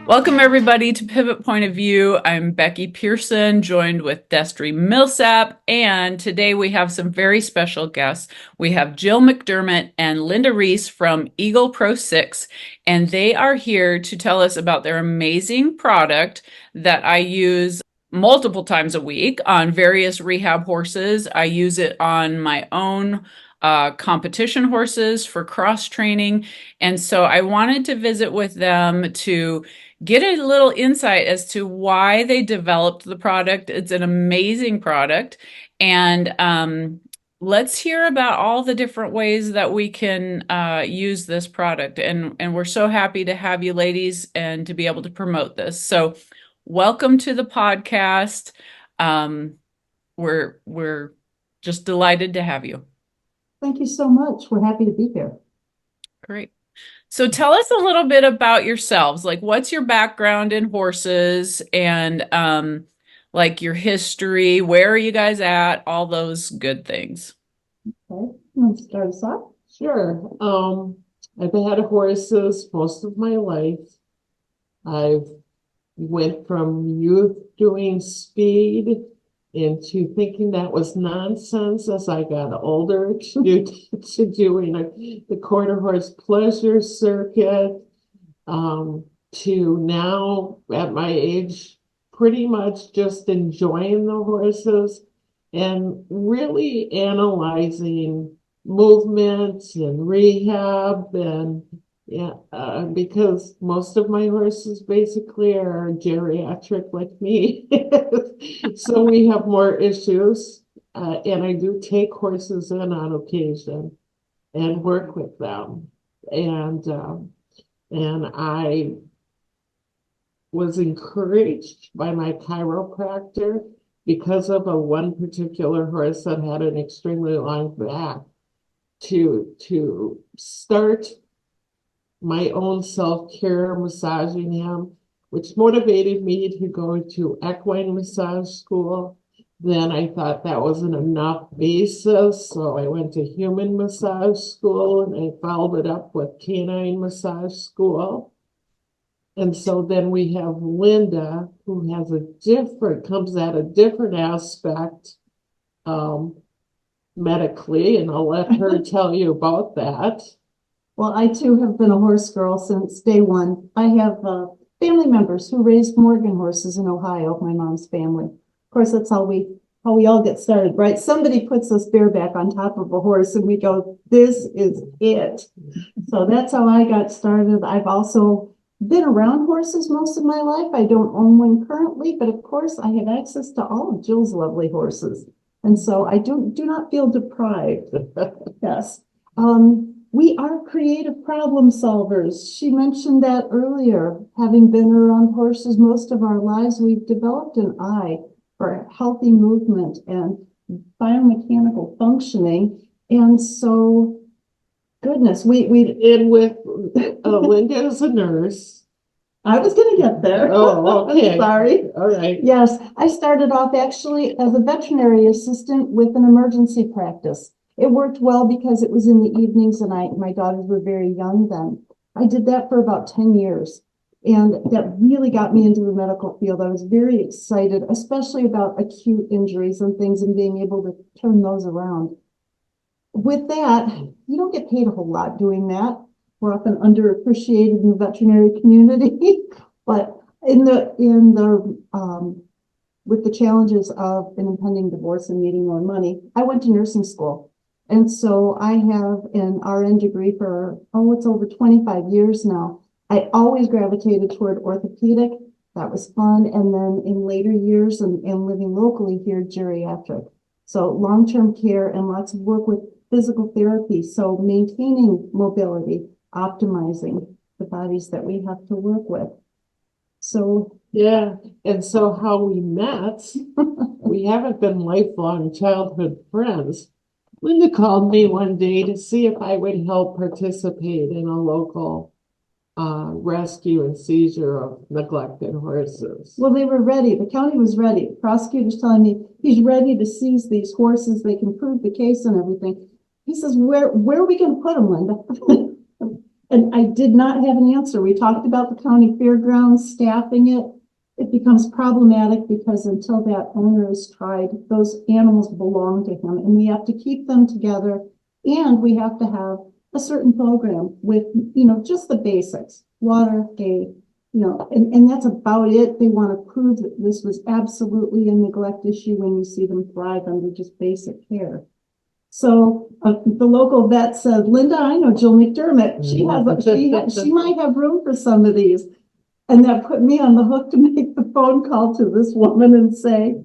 Welcome everybody to Pivot Point of View. I'm Becky Pearson, joined with Destry Millsap, and today we have some very special guests. We have Jill McDermott and Lynda Reese from Eagle ProSix, and they are here to tell us about their amazing product that I use multiple times a week on various rehab horses. I use it on my own competition horses for cross training. And so I wanted to visit with them to get a little insight as to why they developed the product. It's an amazing product. And let's hear about all the different ways that we can use this product. And we're so happy to have you ladies and to be able to promote this. So welcome to the podcast. We're just delighted to have you. Thank you so much. We're happy to be here. Great. So tell us a little bit about yourselves. Like, what's your background in horses and like your history? Where are you guys at? All those good things. Okay, let's start us off. Sure. I've had horses most of my life. I've went from youth doing speed into thinking that was nonsense as I got older to doing the quarter horse pleasure circuit, to now at my age pretty much just enjoying the horses and really analyzing movements and rehab and yeah, because most of my horses basically are geriatric like me. So we have more issues. And I do take horses in on occasion and work with them. And I was encouraged by my chiropractor because of one particular horse that had an extremely long back to start my own self-care, massaging him, which motivated me to go to equine massage school. Then I thought that wasn't enough basis, so I went to human massage school and I followed it up with canine massage school. And so then we have Lynda, who has comes at a different aspect medically, and I'll let her tell you about that. Well, I too have been a horse girl since day one. I have family members who raised Morgan horses in Ohio, my mom's family. Of course, that's how we all get started, right? Somebody puts us bareback on top of a horse and we go, this is it. So that's how I got started. I've also been around horses most of my life. I don't own one currently, but of course I have access to all of Jill's lovely horses. And so I do not feel deprived. Yes. We are creative problem solvers. She mentioned that earlier. Having been around horses most of our lives, we've developed an eye for healthy movement and biomechanical functioning. And so, goodness, we And with Lynda as a nurse. I was going to get there. Oh, okay. Sorry. All right. Yes, I started off actually as a veterinary assistant with an emergency practice. It worked well because it was in the evenings and my daughters were very young then. I did that for about 10 years. And that really got me into the medical field. I was very excited, especially about acute injuries and things and being able to turn those around. With that, you don't get paid a whole lot doing that. We're often underappreciated in the veterinary community, but with the challenges of an impending divorce and needing more money, I went to nursing school. And so I have an RN degree for, it's over 25 years now. I always gravitated toward orthopedic. That was fun. And then in later years and living locally here, geriatric. So long-term care and lots of work with physical therapy. So maintaining mobility, optimizing the bodies that we have to work with. So yeah, and so how we met, we haven't been lifelong childhood friends. Lynda called me one day to see if I would help participate in a local rescue and seizure of neglected horses. Well, they were ready. The county was ready. The prosecutor's telling me he's ready to seize these horses. They can prove the case and everything. He says, where are we going to put them, Lynda? And I did not have an answer. We talked about the county fairgrounds staffing it. It becomes problematic because until that owner is tried, those animals belong to him, and we have to keep them together, and we have to have a certain program with, just the basics, water, hay, and that's about it. They want to prove that this was absolutely a neglect issue when you see them thrive under just basic care. So the local vet said, Lynda, I know Jill McDermott. She might have room for some of these. And that put me on the hook to make the phone call to this woman and say,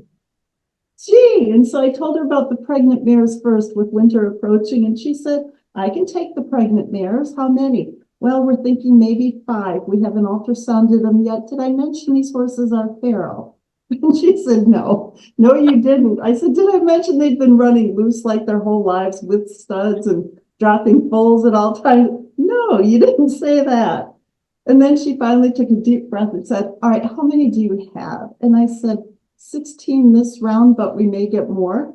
gee. And so I told her about the pregnant mares first with winter approaching. And she said, I can take the pregnant mares. How many? Well, we're thinking maybe 5. We haven't ultrasounded them yet. Did I mention these horses are feral? And she said, no, you didn't. I said, did I mention they've been running loose like their whole lives with studs and dropping foals at all times? No, you didn't say that. And then she finally took a deep breath and said, all right, how many do you have? And I said, 16 this round, but we may get more.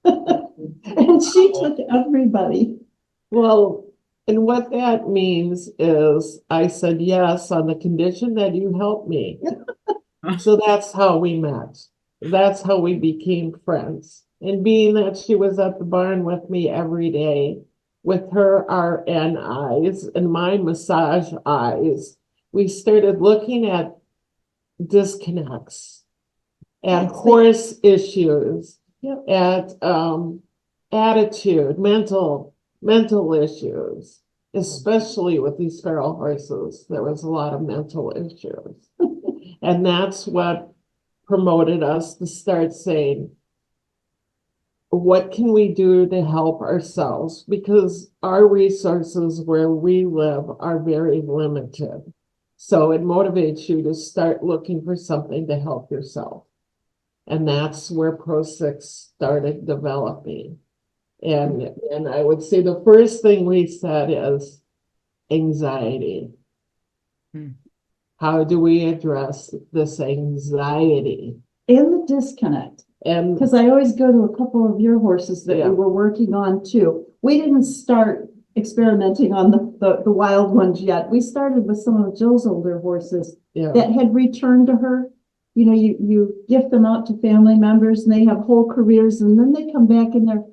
And she took everybody. Well, and what that means is I said yes on the condition that you help me. So that's how we met. That's how we became friends. And being that she was at the barn with me every day, with her RN eyes and my massage eyes, we started looking at disconnects, at horse issues, at attitude, mental issues, especially with these feral horses. There was a lot of mental issues. And that's what promoted us to start saying, what can we do to help ourselves? Because our resources where we live are very limited. So it motivates you to start looking for something to help yourself. And that's where ProSix started developing. And I would say the first thing we said is anxiety. How do we address this anxiety? And the disconnect. And because I always go to a couple of your horses that we were working on too. We didn't start experimenting on the wild ones yet. We started with some of Jill's older horses that had returned to her. You gift them out to family members and they have whole careers, and then they come back and they're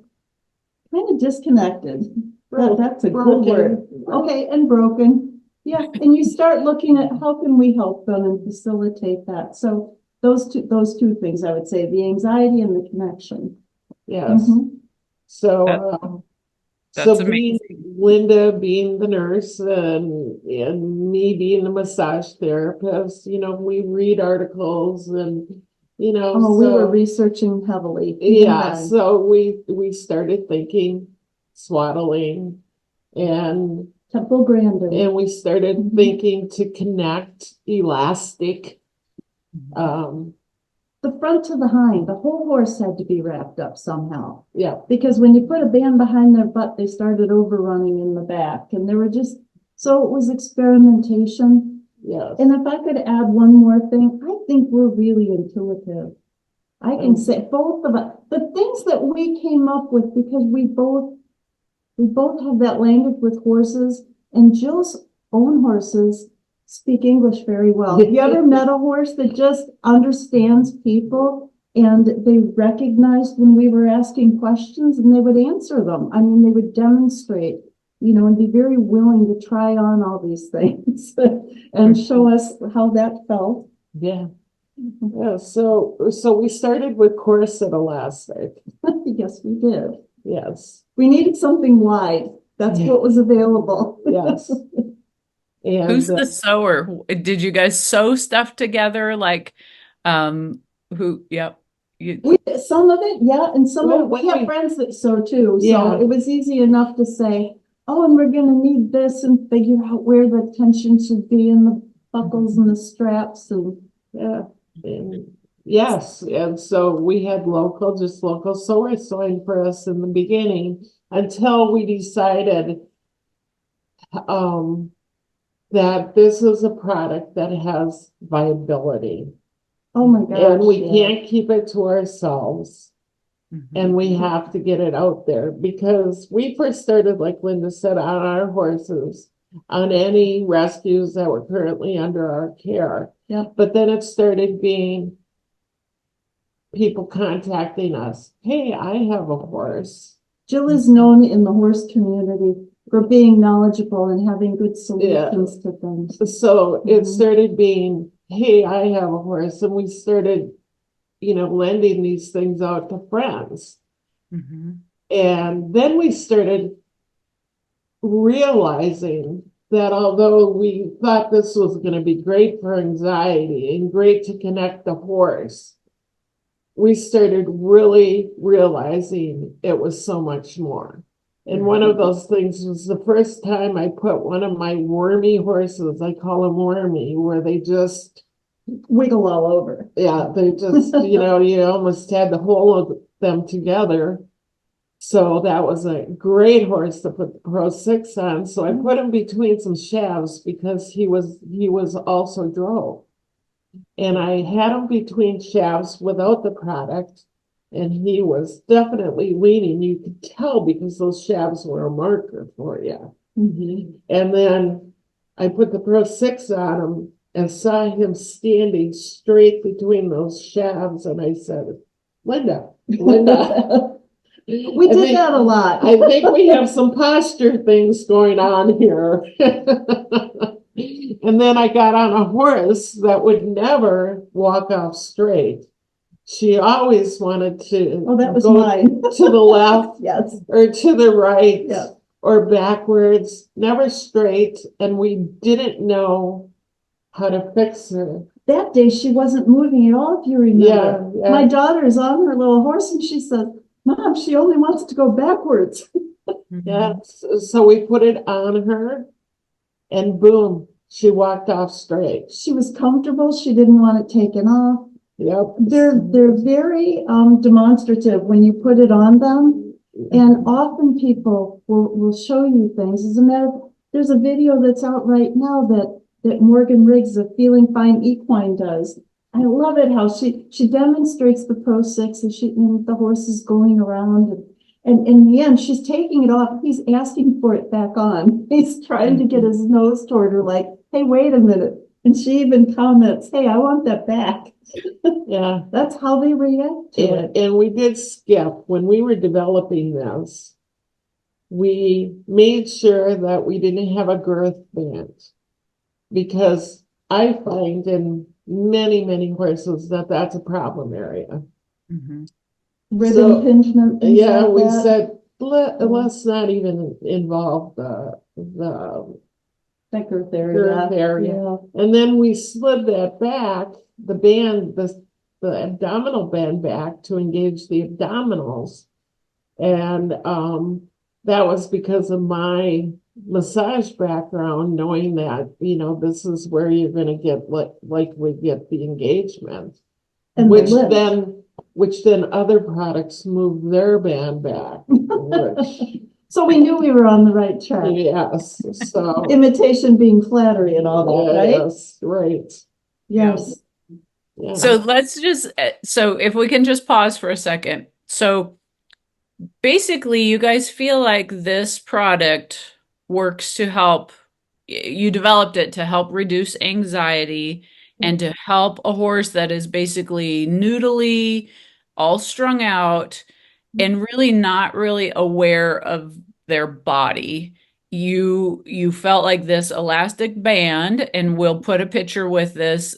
kind of disconnected. That's a good word. Okay, and broken. Yeah, and you start looking at how can we help them and facilitate that. So those two things, I would say, the anxiety and the connection. Yes. So that's being Lynda being the nurse and me being the massage therapist, we read articles and we were researching heavily. So we started thinking swaddling and Temple Grandin. And we started thinking to connect elastic. The front to the hind, the whole horse had to be wrapped up somehow. Yeah. Because when you put a band behind their butt, they started overrunning in the back. And so it was experimentation. Yes. And if I could add one more thing, I think we're really intuitive. I can say both of us, the things that we came up with, because we both have that language with horses, and Jill's own horses speak English very well. Have you ever met a horse that just understands people and they recognized when we were asking questions and they would answer them? I mean, they would demonstrate, and be very willing to try on all these things and show us how that felt. Yeah. Yeah. So we started with corset elastic. Yes, we did. Yes. We needed something wide. That's what was available. Yes. And who's the sewer? Did you guys sew stuff together? Like, who? Yep. Some of it, and some of it. We have friends that sew too. So it was easy enough to say, oh, and we're going to need this, and figure out where the tension should be in the buckles and the straps, and yes. And so we had local sewers sewing for us in the beginning until we decided that this is a product that has viability. Oh my gosh. And we can't keep it to ourselves. And we have to get it out there, because we first started, like Lynda said, on our horses. on any rescues that were currently under our care. Yep. But then it started being people contacting us. Hey, I have a horse. Jill is known in the horse community for being knowledgeable and having good solutions to things. So it Mhm. started being, hey, I have a horse. And we started, lending these things out to friends. Mm-hmm. And then we started realizing that although we thought this was going to be great for anxiety and great to connect the horse, we started really realizing it was so much more. And one of those things was the first time I put one of my wormy horses, I call them wormy, where they just wiggle all over. Yeah, they just, you almost had to hold them together. So that was a great horse to put the ProSix on. So I put him between some shafts because he was also drove. And I had him between shafts without the product. And he was definitely leaning. You could tell because those shafts were a marker for you. Mm-hmm. And then I put the ProSix on him and saw him standing straight between those shafts. And I said, Lynda. We did that a lot. I think we have some posture things going on here. And then I got on a horse that would never walk off straight. She always wanted to that was go mine. to the left Yes. or to the right. Yeah. Or backwards, never straight. And we didn't know how to fix her. That day she wasn't moving at all, if you remember. Yeah. My daughter is on her little horse and she says, Mom, she only wants to go backwards. Yeah. So we put it on her and boom, she walked off straight. She was comfortable. She didn't want it taken off. Yep. They're very demonstrative when you put it on them. And often people will show you things. As a matter of, there's a video that's out right now that Morgan Riggs of Feeling Fine Equine does. I love it how she demonstrates the ProSix and the horse is going around and in the end she's taking it off. He's asking for it back on. He's trying to get his nose toward her like, hey, wait a minute. And she even comments, hey, I want that back. Yeah. That's how they react to it. And we did skip when we were developing this. We made sure that we didn't have a girth band because I find in many, many horses that that's a problem area. Mm-hmm. Rib impingement. Yeah, like we that. said let's not even involve the girth girth area. Yeah. And then we slid that back, the band, the abdominal band back to engage the abdominals. And that was because of my massage background, knowing that, this is where you're going to get likely get the engagement. And which then other products move their band back. So we knew we were on the right track. Yes. So imitation being flattery and all that, right? Yes, right. Yes. Yeah. So let's just, so if we can just pause for a second. So basically, you guys feel like this product works to help, you developed it to help reduce anxiety and to help a horse that is basically noodly, all strung out, and really not really aware of their body. You felt like this elastic band, and we'll put a picture with this,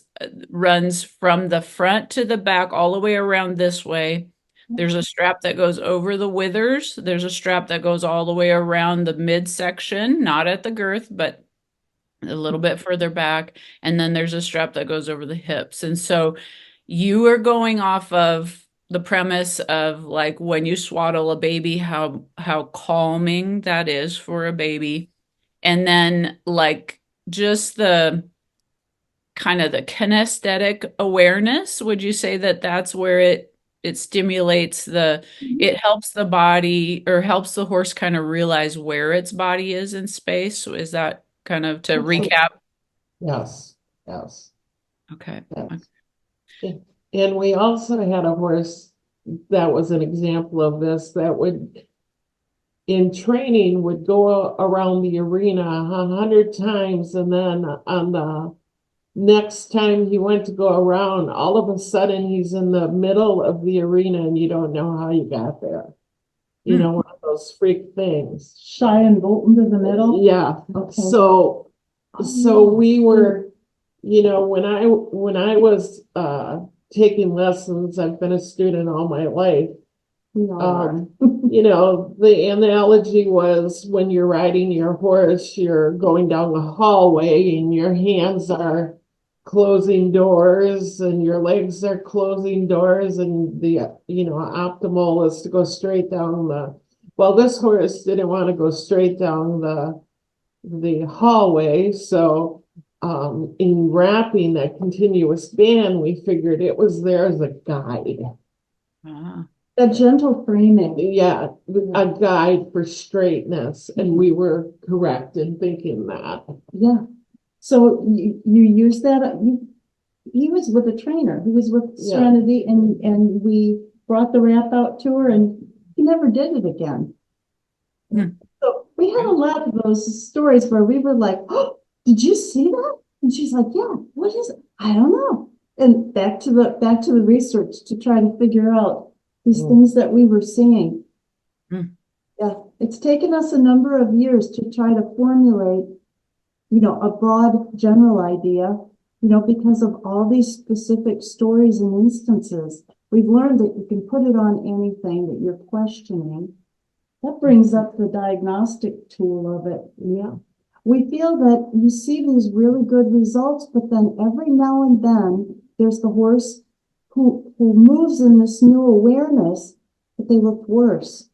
runs from the front to the back all the way around this way. There's a strap that goes over the withers. There's a strap that goes all the way around the midsection, not at the girth, but a little bit further back. And then there's a strap that goes over the hips. And so you are going off of the premise of like when you swaddle a baby, how calming that is for a baby. And then like just the kind of the kinesthetic awareness. Would you say that that's where it stimulates it helps the body or helps the horse kind of realize where its body is in space? So is that kind of to recap? Yes. Yes. Okay. Yes. And we also had a horse that was an example of this that would, in training would go around the arena 100 times, and then on the next time he went to go around, all of a sudden he's in the middle of the arena and you don't know how you got there. You know, one of those freak things. Shy and Bolton to the middle? Yeah. Okay. So we were, you know, when I was taking lessons, I've been a student all my life. You know, the analogy was when you're riding your horse, you're going down the hallway and your hands are closing doors and your legs are closing doors, and the, you know, optimal is to go straight down well, this horse didn't want to go straight down the hallway. So in wrapping that continuous band, we figured it was there as a guide. A gentle framing. Yeah, a guide for straightness, and we were correct in thinking that. Yeah. So you use that. He was with a trainer. He was with Serenity, and we brought the wrap out to her, and he never did it again. So we had a lot of those stories where we were like, "Oh, did you see that?" And she's like, "Yeah, what is it? I don't know." And back to the research to try to figure out these things that we were seeing. Yeah, it's taken us a number of years to try to formulate, you know, a broad general idea, you know, because of all these specific stories and instances. We've learned that you can put it on anything that you're questioning. That brings up the diagnostic tool of it. Yeah. We feel that you see these really good results, but then every now and then there's the horse who moves in this new awareness, but they look worse.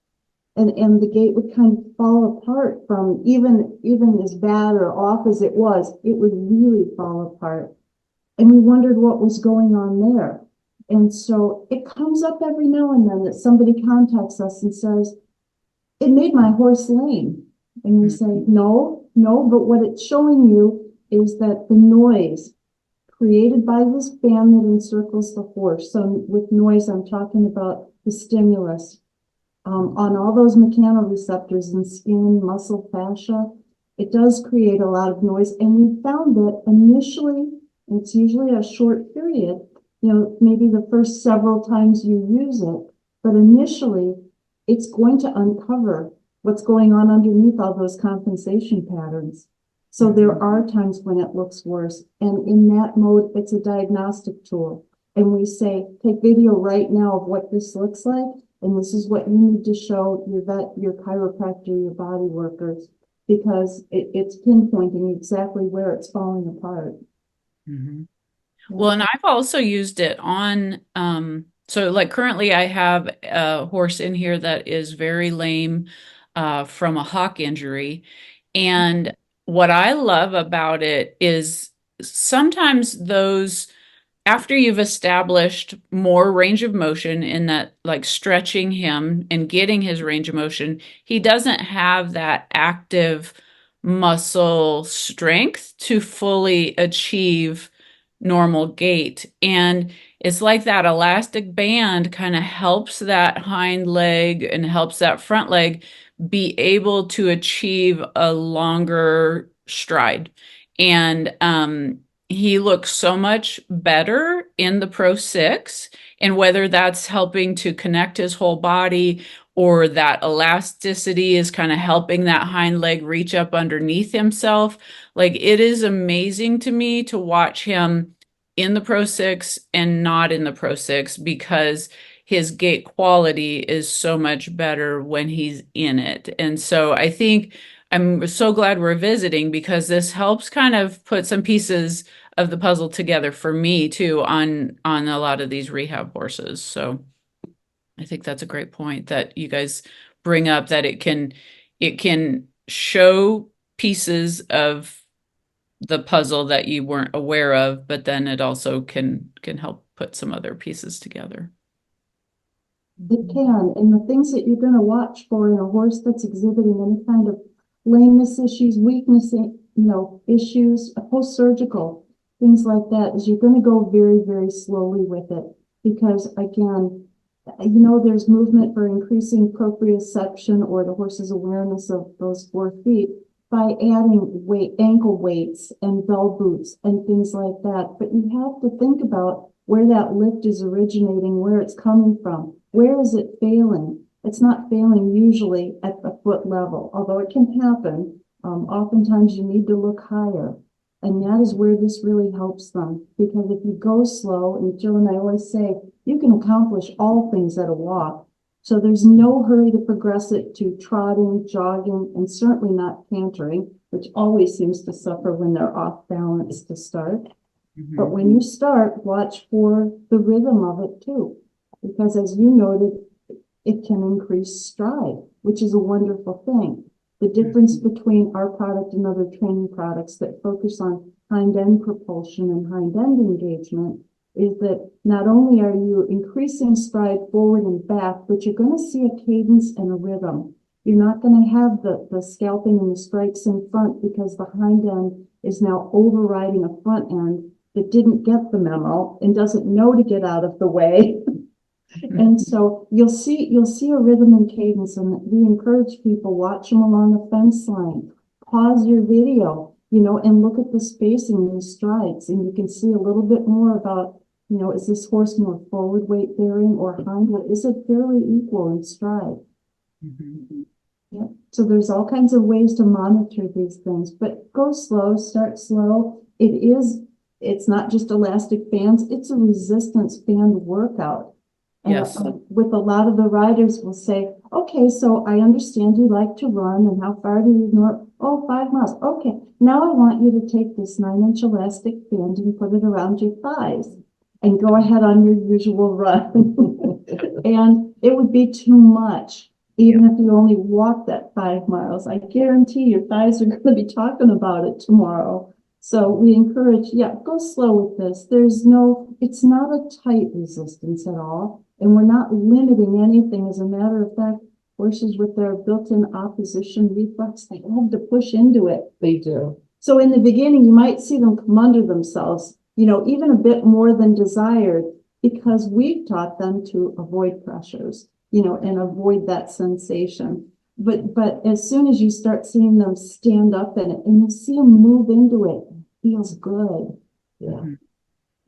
And the gait would kind of fall apart from even as bad or off as it would really fall apart. And we wondered what was going on there. And so it comes up every now and then that somebody contacts us and says, "It made my horse lame." And we say, no, but what it's showing you is that the noise created by this band that encircles the horse. So with noise, I'm talking about the stimulus on all those mechanoreceptors in skin, muscle, fascia. It does create a lot of noise. And we found that initially, it's usually a short period, you know, maybe the first several times you use it, but initially it's going to uncover what's going on underneath all those compensation patterns. So there are times when it looks worse. And in that mode, it's a diagnostic tool. And we say, take video right now of what this looks like. And this is what you need to show your vet, your chiropractor, your body workers, because it's pinpointing exactly where it's falling apart. Well, and I've also used it on, so like currently I have a horse in here that is very lame from a hock injury. And what I love about it is sometimes those, after you've established more range of motion in that, like stretching him and getting his range of motion, he doesn't have that active muscle strength to fully achieve normal gait. And it's like that elastic band kind of helps that hind leg and helps that front leg be able to achieve a longer stride. And he looks so much better in the ProSix, and whether that's helping to connect his whole body or that elasticity is kind of helping that hind leg reach up underneath himself. Like, it is amazing to me to watch him in the ProSix and not in the ProSix, because his gait quality is so much better when he's in it. And so I think I'm so glad we're visiting, because this helps kind of put some pieces of the puzzle together for me too on a lot of these rehab horses. So I think that's a great point that you guys bring up, that it can show pieces of the puzzle that you weren't aware of, but then it also can help put some other pieces together. It can, and the things that you're going to watch for in a horse that's exhibiting any kind of lameness issues, weakness, issues, post-surgical, things like that, is you're going to go very, very slowly with it. Because again, There's movement for increasing proprioception or the horse's awareness of those 4 feet by adding ankle weights and bell boots and things like that. But you have to think about where that lift is originating, where it's coming from. Where is it failing? It's not failing usually at the foot level, although it can happen. Oftentimes you need to look higher. And that is where this really helps them. Because if you go slow, and Jill and I always say, you can accomplish all things at a walk. So there's no hurry to progress it to trotting, jogging, and certainly not cantering, which always seems to suffer when they're off balance to start. But when you start, watch for the rhythm of it too. Because as you noted, it can increase stride, which is a wonderful thing. The difference between our product and other training products that focus on hind end propulsion and hind end engagement is that not only are you increasing stride forward and back, but you're going to see a cadence and a rhythm. You're not going to have the scalping and the strikes in front because the hind end is now overriding a front end that didn't get the memo and doesn't know to get out of the way. And so you'll see a rhythm and cadence, and we encourage people, watch them along the fence line, pause your video, and look at the spacing and the strides, and you can see a little bit more about, is this horse more forward weight bearing or hind weight? Is it fairly equal in stride? Yeah. So there's all kinds of ways to monitor these things, but go slow, start slow. It's not just elastic bands, it's a resistance band workout. Yes. With a lot of the riders will say, okay, so I understand you like to run, and how far do you know? Oh, 5 miles. Okay, now I want you to take this 9-inch elastic band and put it around your thighs and go ahead on your usual run. And it would be too much, even if you only walk that 5 miles. I guarantee your thighs are going to be talking about it tomorrow. So we encourage, go slow with this. It's not a tight resistance at all. And we're not limiting anything. As a matter of fact, horses with their built-in opposition reflex, they love to push into it. They do. So in the beginning, you might see them come under themselves, even a bit more than desired, because we've taught them to avoid pressures, and avoid that sensation. But as soon as you start seeing them stand up in it and you see them move into it, it feels good. Yeah.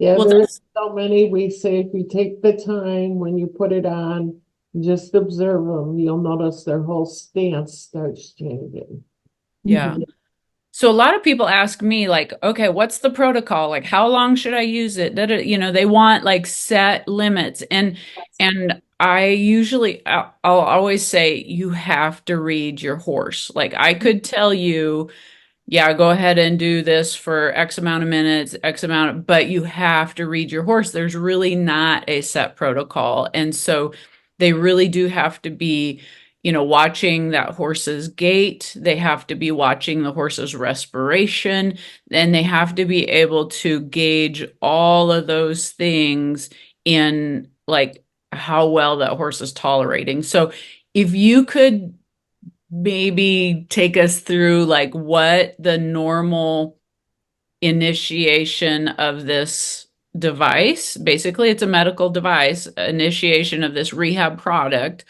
Yeah, Well, there's so many. We say if we take the time when you put it on, just observe them, you'll notice their whole stance starts changing. yeah. So a lot of people ask me like, okay, what's the protocol? Like, how long should I use it? They want like set limits. And I'll always say you have to read your horse. Like I could tell you, yeah, go ahead and do this for X amount of minutes, but you have to read your horse. There's really not a set protocol. And so they really do have to be, watching that horse's gait. They have to be watching the horse's respiration, and they have to be able to gauge all of those things in like how well that horse is tolerating. So if you could maybe take us through like what the normal initiation of this device, basically it's a medical device, initiation of this rehab product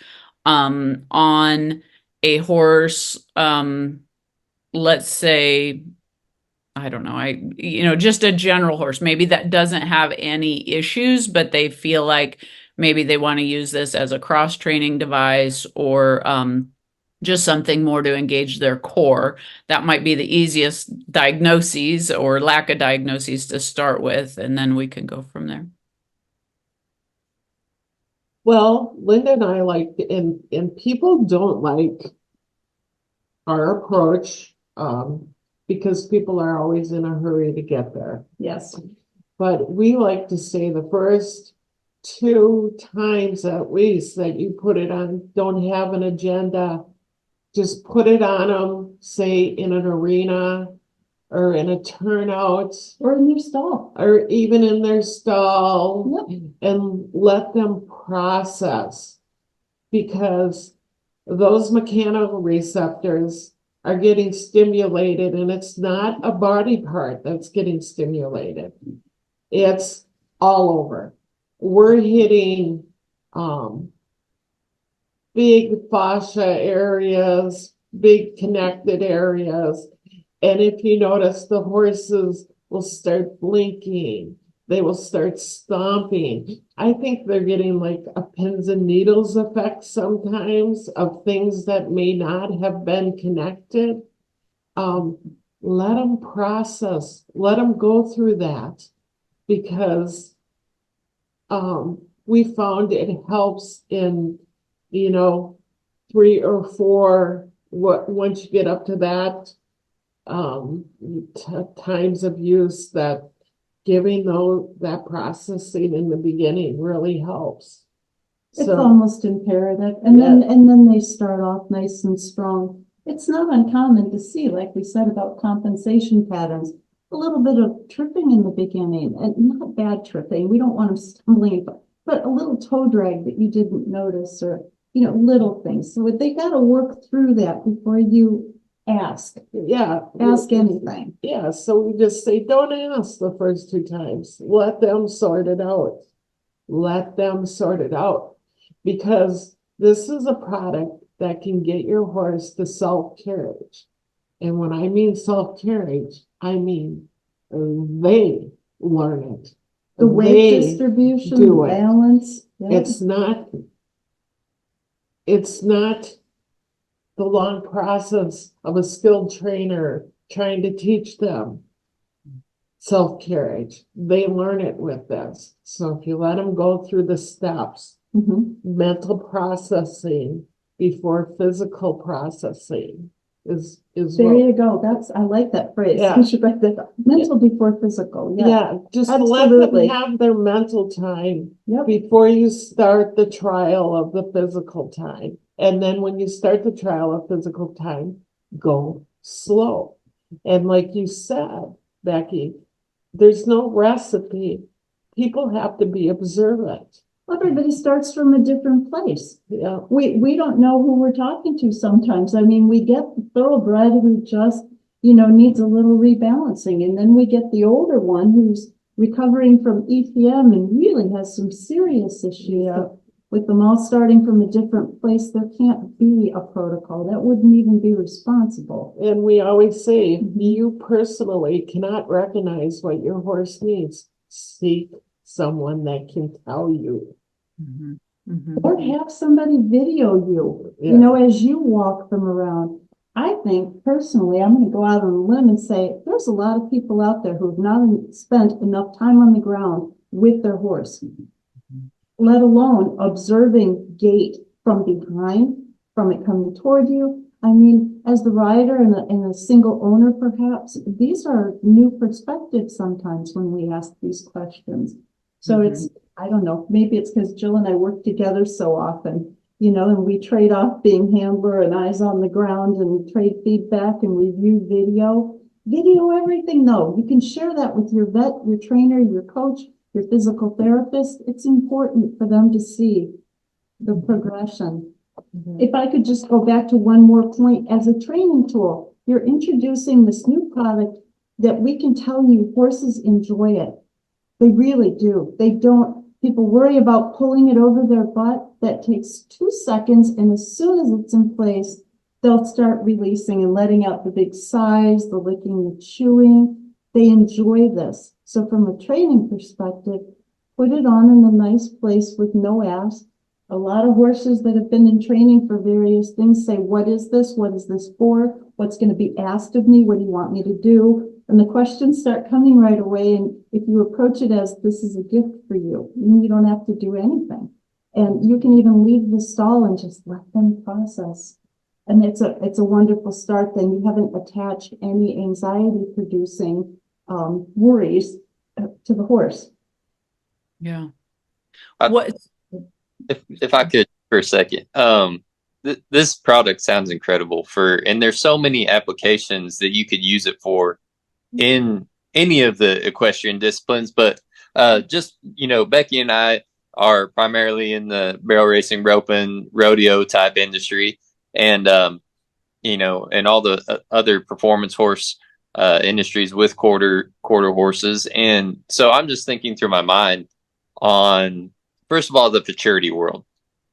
on a horse, let's say, I don't know, just a general horse, maybe that doesn't have any issues, but they feel like maybe they want to use this as a cross training device or just something more to engage their core. That might be the easiest diagnoses or lack of diagnoses to start with, and then we can go from there. Well, Lynda and I and people don't like our approach because people are always in a hurry to get there. Yes. But we like to say the first 2 times at least that you put it on, don't have an agenda. Just put it on them, say in an arena or in a turnout. Or in your stall. Or even in their stall. Yep. And let them process. Because those mechanical receptors are getting stimulated, and it's not a body part that's getting stimulated. It's all over. We're hitting big fascia areas, big connected areas. And if you notice, the horses will start blinking. They will start stomping. I think they're getting like a pins and needles effect sometimes of things that may not have been connected. Let them process, let them go through that, because we found it helps in, 3 or 4, once you get up to that times of use, that giving that processing in the beginning really helps. It's almost imperative. And then they start off nice and strong. It's not uncommon to see, like we said about compensation patterns, a little bit of tripping in the beginning, and not bad tripping. We don't want them stumbling, but a little toe drag that you didn't notice, or, little things. So they got to work through that before you ask. Yeah. Ask anything. Yeah. So we just say, don't ask the first 2 times. Let them sort it out. Let them sort it out. Because this is a product that can get your horse to self-carriage. And when I mean self-carriage, I mean they learn it. The weight distribution, the balance. Yeah. It's not the long process of a skilled trainer trying to teach them self-carriage. They learn it with this. So if you let them go through the steps, mental processing before physical processing is there you go. I like that phrase. Yeah. You should write that up. Mental before physical. Yeah. Just absolutely. let them have their mental time before you start the trial of the physical time. And then when you start the trial of physical time, go slow. And like you said, Becky, there's no recipe. People have to be observant. Everybody starts from a different place. Yeah. We don't know who we're talking to sometimes. I mean, we get the thoroughbred who just, needs a little rebalancing. And then we get the older one who's recovering from EPM and really has some serious issues. Yeah. With them all starting from a different place, there can't be a protocol. That wouldn't even be responsible. And we always say, you personally cannot recognize what your horse needs. Seek someone that can tell you. Or have somebody video you, as you walk them around. I think personally, I'm going to go out on a limb and say there's a lot of people out there who have not spent enough time on the ground with their horse, let alone observing gait from behind, from it coming toward you. I mean, as the rider and a single owner, perhaps, these are new perspectives sometimes when we ask these questions. So it's, I don't know, maybe it's because Jill and I work together so often, and we trade off being handler and eyes on the ground and trade feedback and review video everything though. You can share that with your vet, your trainer, your coach, your physical therapist. It's important for them to see the progression. If I could just go back to one more point, as a training tool, you're introducing this new product that we can tell you horses enjoy it. They really do. People worry about pulling it over their butt. That takes 2 seconds. And as soon as it's in place, they'll start releasing and letting out the big sighs, the licking, the chewing. They enjoy this. So from a training perspective, put it on in a nice place with no ask. A lot of horses that have been in training for various things say, what is this? What is this for? What's going to be asked of me? What do you want me to do? And the questions start coming right away. And if you approach it as this is a gift for you, you don't have to do anything. And you can even leave the stall and just let them process. And it's a wonderful start. Then you haven't attached any anxiety producing worries to the horse. Yeah. If I could for a second, this product sounds incredible and there's so many applications that you could use it for in any of the equestrian disciplines. But just, Becky and I are primarily in the barrel racing, roping, rodeo type industry, and and all the other performance horse industries with quarter horses. And so I'm just thinking through my mind on, first of all, the futurity world.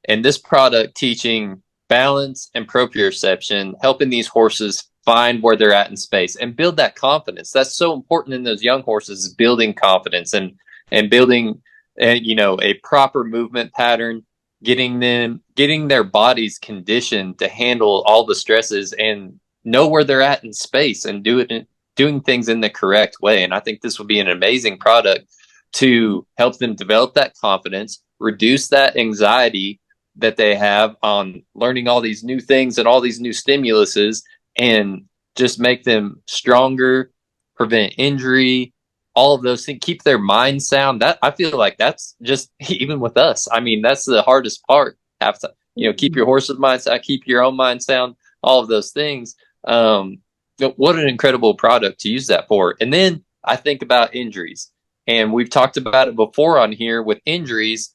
and this product teaching balance and proprioception, helping these horses find where they're at in space and build that confidence. That's so important in those young horses, is building confidence and building a proper movement pattern, getting their bodies conditioned to handle all the stresses and know where they're at in space and doing things in the correct way. And I think this would be an amazing product to help them develop that confidence, reduce that anxiety that they have on learning all these new things and all these new stimuluses, and just make them stronger, prevent injury, all of those things, keep their mind sound. That, I feel like that's just, even with us, I mean, that's the hardest part. Have to, keep your horse's mind sound, keep your own mind sound, all of those things. What an incredible product to use that for. And then I think about injuries, and we've talked about it before on here. With injuries,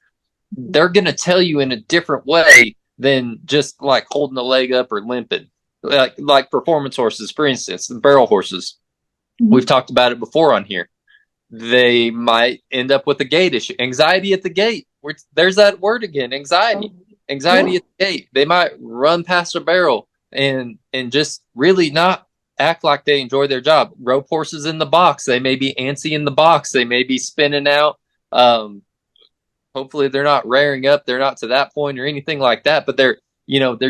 they're going to tell you in a different way than just like holding the leg up or limping. Like performance horses, for instance, the barrel horses. We've talked about it before on here. They might end up with a gait issue, anxiety at the gate. There's that word again, anxiety at the gate. They might run past a barrel and just really not act like they enjoy their job. Rope horses in the box, they may be antsy in the box. They may be spinning out. Hopefully they're not rearing up. They're not to that point or anything like that, but they're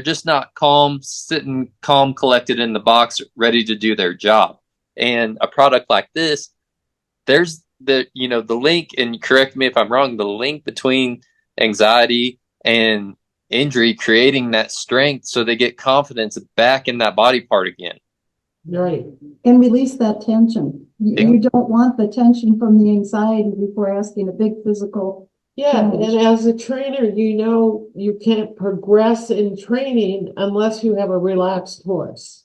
just not calm, sitting calm, collected in the box, ready to do their job. And a product like this, there's the link, and correct me if I'm wrong, the link between anxiety and injury, creating that strength so they get confidence back in that body part again. Right. And release that tension. You don't want the tension from the anxiety before asking a big physical. Yeah, and as a trainer, you can't progress in training unless you have a relaxed horse.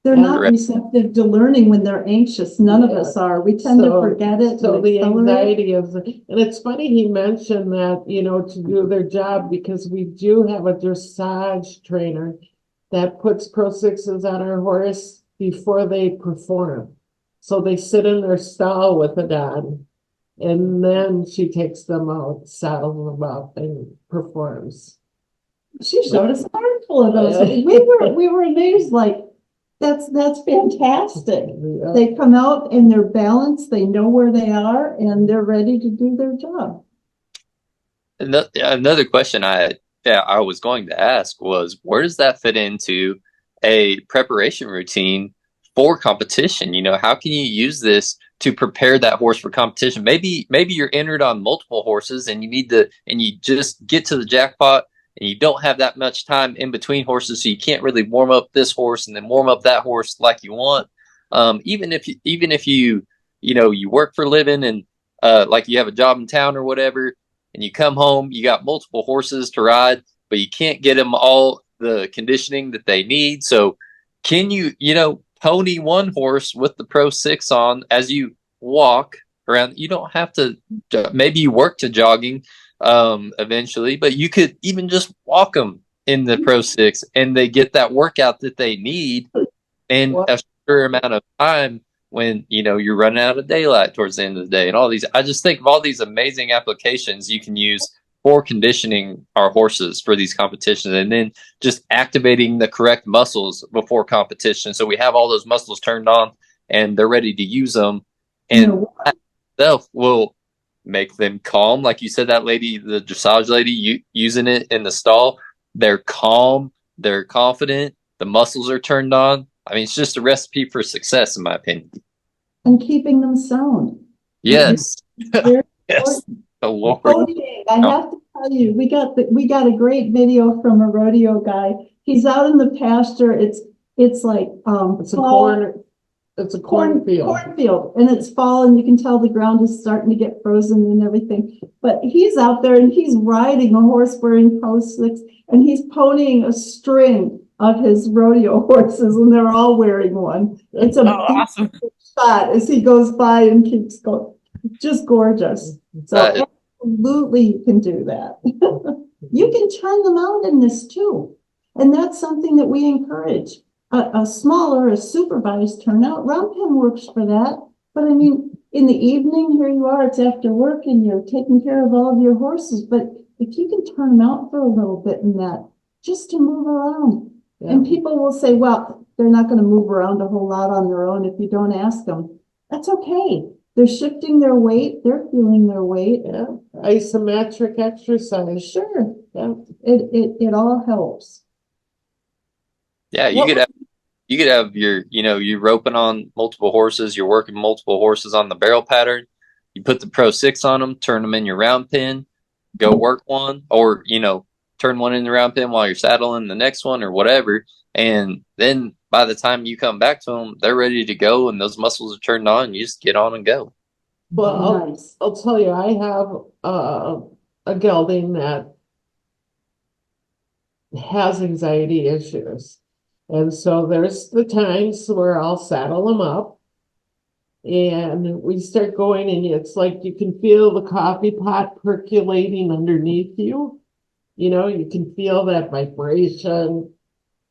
They're not receptive to learning when they're anxious. None of us are. We tend to forget it. So the anxiety and it's funny he mentioned that, to do their job, because we do have a dressage trainer that puts ProSixes on our horse before they perform. So they sit in their stall with it on, and then she takes them out, saddles them up, and performs. She showed us a handful of those. We were amazed, like, that's fantastic. Yeah. They come out and they're balanced, they know where they are, and they're ready to do their job. Another question I was going to ask was, where does that fit into a preparation routine for competition? How can you use this to prepare that horse for competition? Maybe you're entered on multiple horses and you just get to the jackpot, and you don't have that much time in between horses, so you can't really warm up this horse and then warm up that horse like you want. Even if you work for a living and like you have a job in town or whatever, and you come home, you got multiple horses to ride, but you can't get them all the conditioning that they need. So can you pony one horse with the ProSix on as you walk around? You don't have to, maybe you work to jogging eventually, but you could even just walk them in the ProSix, and they get that workout that they need in a shorter amount of time when you're running out of daylight towards the end of the day. And all these, I just think of all these amazing applications you can use for conditioning our horses for these competitions, and then just activating the correct muscles before competition, so we have all those muscles turned on and they're ready to use them, and that itself will make them calm. Like you said, that lady, the dressage lady, using it in the stall, they're calm, they're confident, the muscles are turned on. I mean, it's just a recipe for success, in my opinion. And keeping them sound. Yes. Yes. Oh, Lord. I have to tell you, we got a great video from a rodeo guy. He's out in the pasture. It's like it's a cornfield, and it's fall, and you can tell the ground is starting to get frozen and everything. But he's out there and he's riding a horse wearing ProSix, and he's ponying a string of his rodeo horses, and they're all wearing one. It's a awesome shot as he goes by and keeps going. Just gorgeous. So absolutely you can do that. You can turn them out in this too. And that's something that we encourage. A smaller, a supervised turnout. Round pen works for that. But I mean, in the evening, here you are, it's after work and you're taking care of all of your horses, but if you can turn them out for a little bit in that, just to move around. Yeah. And people will say, well, they're not going to move around a whole lot on their own if you don't ask them. That's okay. They're shifting their weight. They're feeling their weight. Yeah. Isometric exercise. Sure. Yeah. It all helps. Yeah, you could have your, you're roping on multiple horses, you're working multiple horses on the barrel pattern. You put the ProSix on them, turn them in your round pen, go work one, or, turn one in the round pen while you're saddling the next one or whatever. And then by the time you come back to them, they're ready to go and those muscles are turned on. You just get on and go. Well, Nice. I'll tell you, I have a gelding that has anxiety issues. And so there's the times where I'll saddle them up and we start going, and it's like you can feel the coffee pot percolating underneath you. You can feel that vibration.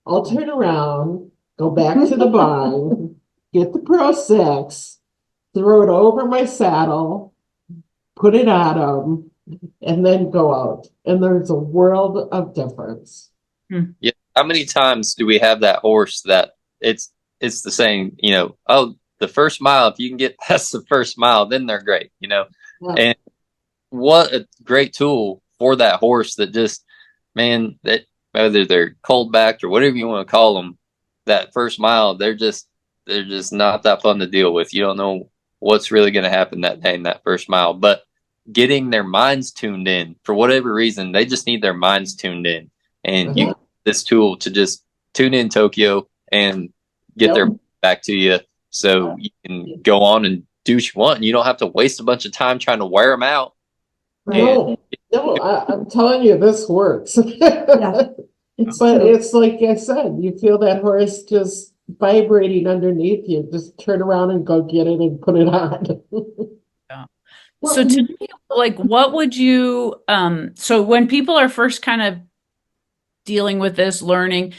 I'll turn around, go back to the barn, get the ProSix, throw it over my saddle, put it on them, and then go out. And there's a world of difference. Yeah. How many times do we have that horse that it's the saying, oh, the first mile, if you can get past the first mile, then they're great, Yeah. And what a great tool for that horse that just, man, that whether they're cold backed or whatever you want to call them, that first mile, they're just not that fun to deal with. You don't know what's really going to happen that day in that first mile, but getting their minds tuned in for whatever reason, they just need their minds tuned in. And you get this tool to just tune in Tokyo and get their back to you so you can go on and do what you want. And you don't have to waste a bunch of time trying to wear them out. No, I'm telling you, this works. Yeah. But it's like I said, you feel that horse just vibrating underneath you. Just turn around and go get it and put it on. Yeah. Well, So to me, like, what would you, so when people are first kind of dealing with this, learning,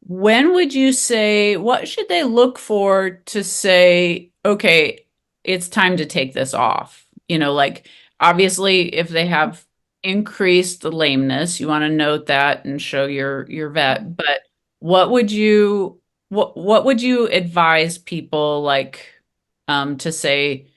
when would you say, what should they look for to say, okay, it's time to take this off? Like, obviously, if they have increased lameness, you want to note that and show your vet. But what would you advise people, like, to say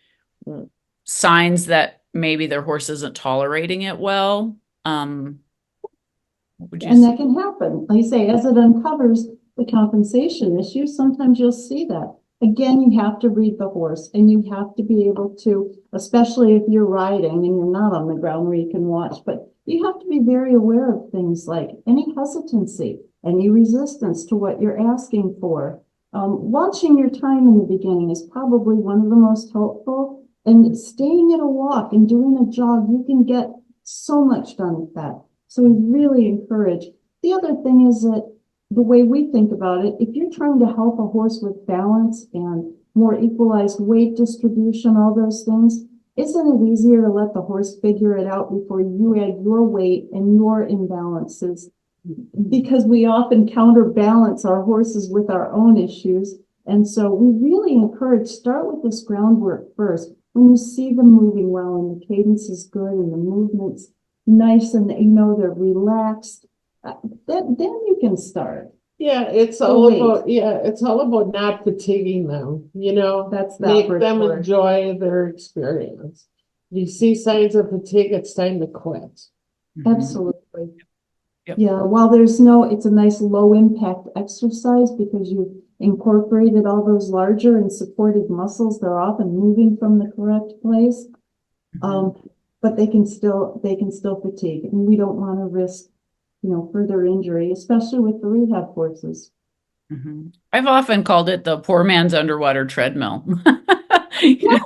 signs that maybe their horse isn't tolerating it well? What would you and say? that can happen. Like I say, as it uncovers the compensation issue, sometimes you'll see that. Again, you have to read the horse, and you have to be able to, especially if you're riding and you're not on the ground where you can watch, but you have to be very aware of things like any hesitancy, any resistance to what you're asking for. Watching your time in the beginning is probably one of the most helpful, and staying at a walk and doing a jog, you can get so much done with that. So we really encourage. The other thing is that the way we think about it, if you're trying to help a horse with balance and more equalized weight distribution, all those things, isn't it easier to let the horse figure it out before you add your weight and your imbalances? Because we often counterbalance our horses with our own issues. And so we really encourage, start with this groundwork first. When you see them moving well and the cadence is good and the movement's nice and they're relaxed, then you can start. Yeah, it's all about not fatiguing them, That's that make word them for it. enjoy their experience. You see signs of fatigue, it's time to quit. Absolutely. Yep. Yeah, while it's a nice low impact exercise because you incorporated all those larger and supported muscles. They're often moving from the correct place. But they can still fatigue, and we don't want to risk, further injury, especially with the rehab horses. I've often called it the poor man's underwater treadmill. Yes.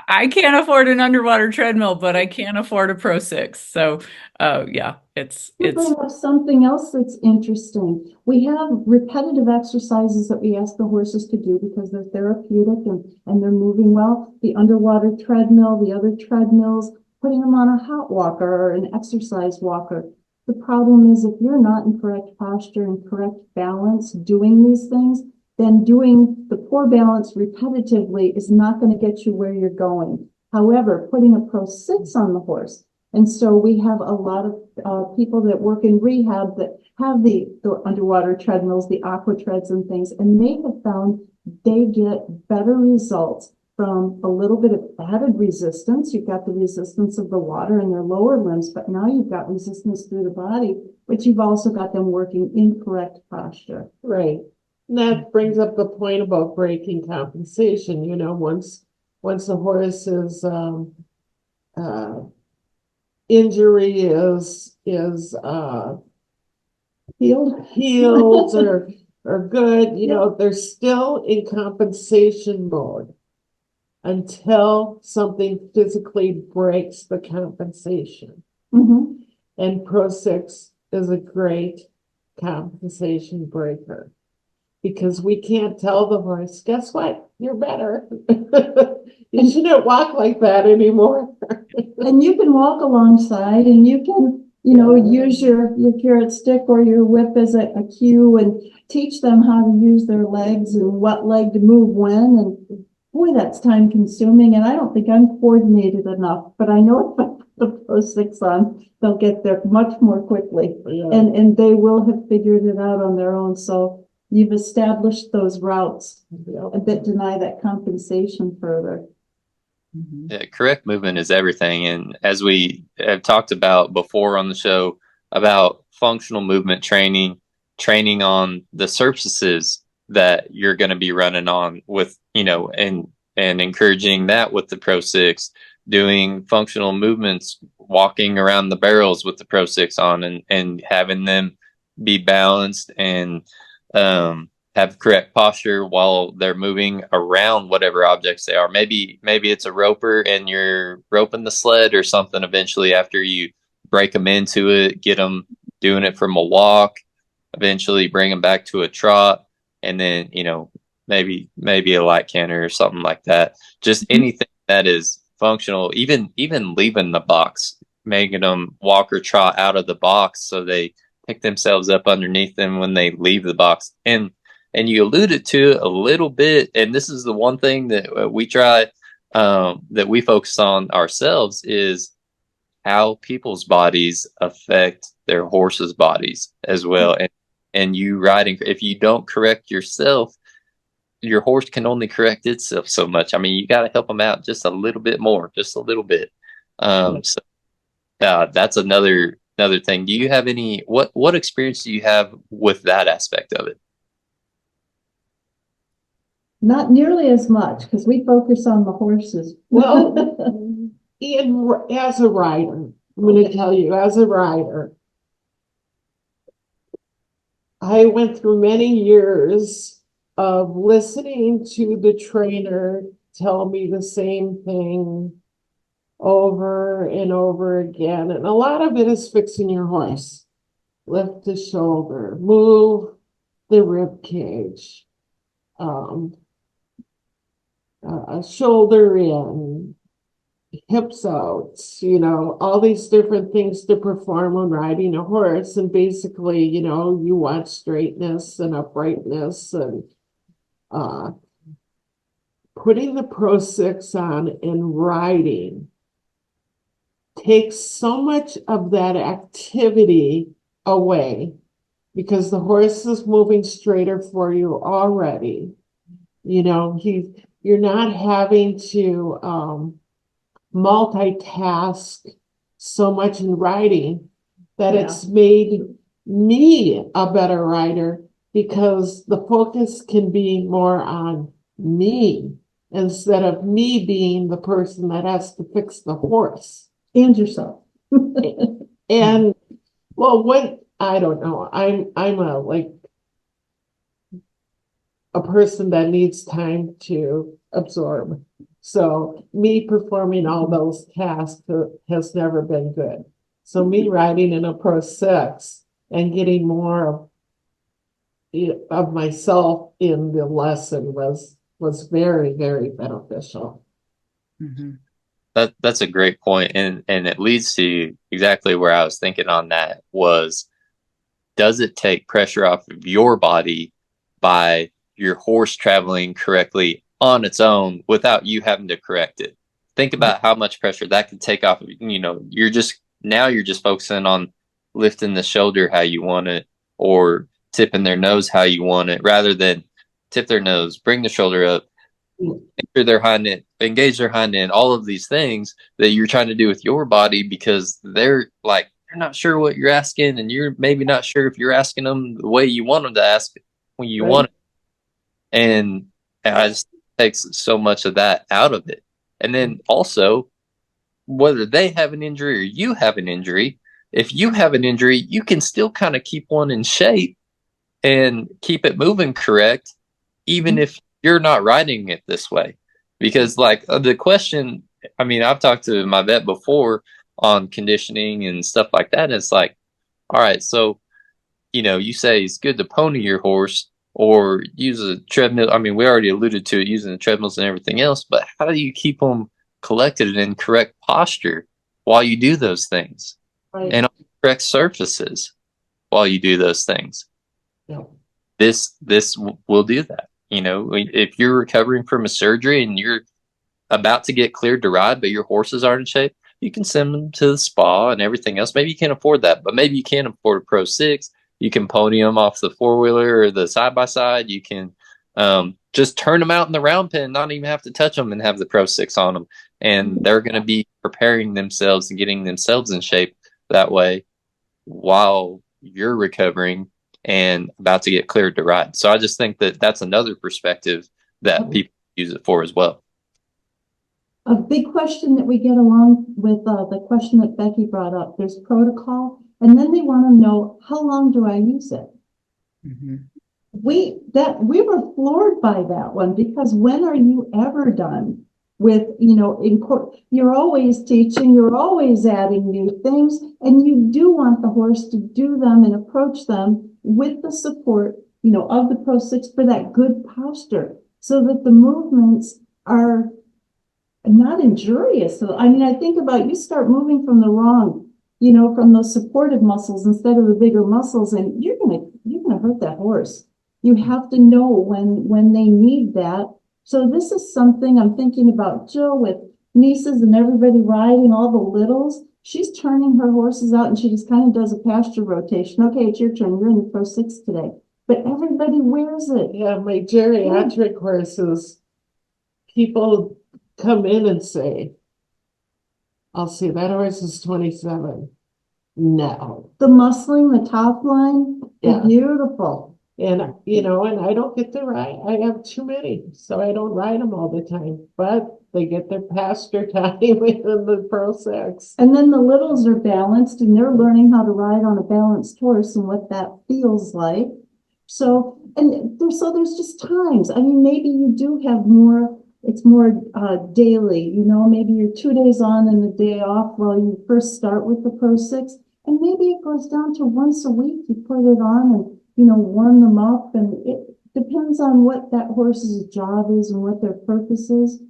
I can't afford an underwater treadmill, but I can afford a ProSix. So, yeah, it's We have something else that's interesting. We have repetitive exercises that we ask the horses to do because they're therapeutic and they're moving well. The underwater treadmill, the other treadmills, putting them on a hot walker or an exercise walker. The problem is if you're not in correct posture and correct balance doing these things, then doing the poor balance repetitively is not going to get you where you're going. However, putting a ProSix on the horse And so we have a lot of people that work in rehab that have the underwater treadmills, the aqua treads and things, and they have found they get better results from a little bit of added resistance. You've got the resistance of the water in their lower limbs, but now you've got resistance through the body, but you've also got them working in correct posture. Right. And that brings up the point about breaking compensation. You know, once the horse's injury is healed or good, you know, they're still in compensation mode until something physically breaks the compensation. Mm-hmm. And ProSix is a great compensation breaker because we can't tell the horse, guess what? You're better. You shouldn't walk like that anymore. And you can walk alongside and you can, you know, use your carrot stick or your whip as a cue and teach them how to use their legs and what leg to move when. And boy, that's time consuming. And I don't think I'm coordinated enough, but I know if I put the ProSix on, they'll get there much more quickly. Yeah. And they will have figured it out on their own. So you've established those routes that deny that compensation further. Yeah, correct movement is everything. And as we have talked about before on the show about functional movement training on the surfaces that you're going to be running on with, you know, and encouraging that with the ProSix, doing functional movements, walking around the barrels with the ProSix on and having them be balanced and have correct posture while they're moving around whatever objects they are. Maybe it's a roper and you're roping the sled or something eventually after you break them into it, get them doing it from a walk, eventually bring them back to a trot, and then, you know, maybe a light canter or something like that. Just anything that is functional, even leaving the box, making them walk or trot out of the box so they pick themselves up underneath them when they leave the box. And you alluded to it a little bit, and this is the one thing that we try, that we focus on ourselves, is how people's bodies affect their horses' bodies as well. And you riding, if you don't correct yourself, your horse can only correct itself so much. I mean, you got to help them out just a little bit more, just a little bit. So that's another thing. Do you have any, what experience do you have with that aspect of it? Not nearly as much because we focus on the horses. Well, as a rider, I'm going to tell you, as a rider, I went through many years of listening to the trainer tell me the same thing over and over again. And a lot of it is fixing your horse. Lift the shoulder, move the rib cage, shoulder in, hips out, you know, all these different things to perform when riding a horse. And basically, you know, you want straightness and uprightness, and putting the ProSix on and riding takes so much of that activity away because the horse is moving straighter for you already. You know, you're not having to multitask so much in riding that it's made me a better rider because the focus can be more on me instead of me being the person that has to fix the horse. And yourself. And well, I don't know. I'm a person that needs time to absorb. So me performing all those tasks has never been good. So me riding in a ProSix and getting more of myself in the lesson was very, very beneficial. Mm-hmm. That's a great point, and it leads to exactly where I was thinking on that was, does it take pressure off of your body by your horse traveling correctly on its own without you having to correct it? think about how much pressure that could take off of, you're just focusing on lifting the shoulder how you want it, or tipping their nose how you want it, rather than tip their nose, bring the shoulder up, enter their hind end, engage their hind end, all of these things that you're trying to do with your body, because they're not sure what you're asking, and you're maybe not sure if you're asking them the way you want them to ask it when you want it. And I just takes so much of that out of it. And then also, whether they have an injury or you have an injury, if you have an injury, you can still kind of keep one in shape and keep it moving correct, even if you're not riding it this way. Because the question, I mean, I've talked to my vet before on conditioning and stuff like that. And it's like, all right, so, you say it's good to pony your horse or use a treadmill. I mean, we already alluded to it, using the treadmills and everything else, but how do you keep them collected and in correct posture while you do those things? Right. And on correct surfaces while you do those things? Yeah. This will do that. If you're recovering from a surgery and you're about to get cleared to ride, but your horses aren't in shape, you can send them to the spa and everything else. Maybe you can't afford that, but maybe you can afford a ProSix. You can pony them off the four-wheeler or the side-by-side. You can just turn them out in the round pen, not even have to touch them, and have the ProSix on them. And they're going to be preparing themselves and getting themselves in shape that way while you're recovering and about to get cleared to ride. So I just think that that's another perspective that people use it for as well. A big question that we get along with the question that Becky brought up, there's protocol, and then they want to know, how long do I use it? Mm-hmm. We were floored by that one, because when are you ever done with, you're always teaching, you're always adding new things, and you do want the horse to do them and approach them with the support, of the ProSix for that good posture, so that the movements are not injurious. So, I mean, I think about, you start moving from the wrong, from those supportive muscles instead of the bigger muscles, and you're gonna hurt that horse. You have to know when they need that. So this is something I'm thinking about, Jill, with nieces and everybody riding, all the littles. She's turning her horses out, and she just kind of does a pasture rotation. Okay, it's your turn. You're in the ProSix today. But everybody wears it. Yeah, my geriatric horses, people come in and say, I'll see, that horse is 27. No. The muscling, the top line, Yeah. beautiful. And, and I don't get to ride. I have too many, so I don't ride them all the time. But they get their pasture time in the ProSix. And then the littles are balanced, and they're learning how to ride on a balanced horse and what that feels like. So, there's just times. I mean, maybe you do have more, it's more daily, maybe you're 2 days on and a day off while you first start with the ProSix. And maybe it goes down to once a week, you put it on and, warm them up. And it depends on what that horse's job is and what their purpose is.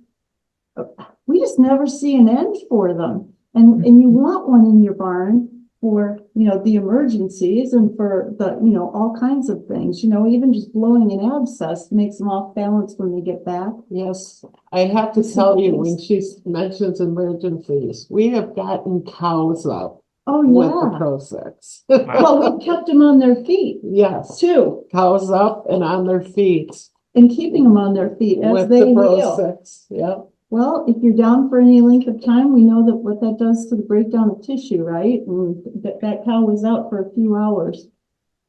We just never see an end for them. And you want one in your barn for, the emergencies and for the, all kinds of things, even just blowing an abscess makes them off balance when they get back. Yes, I have to tell you, when she mentions emergencies, we have gotten cows up with the ProSix. Well, we kept them on their feet. Yes. Too. Cows up and on their feet. And keeping them on their feet as with they the heal. ProSix. Yep. Well, if you're down for any length of time, we know that what that does to the breakdown of tissue, right? And that cow was out for a few hours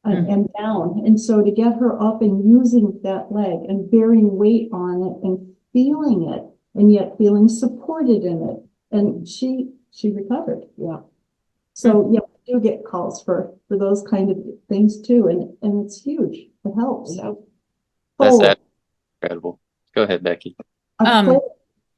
and down. And so to get her up and using that leg and bearing weight on it and feeling it, and yet feeling supported in it. And she recovered. Yeah. So yeah, we do get calls for those kind of things too. And it's huge. It helps. Yep. That's incredible. Go ahead, Becky.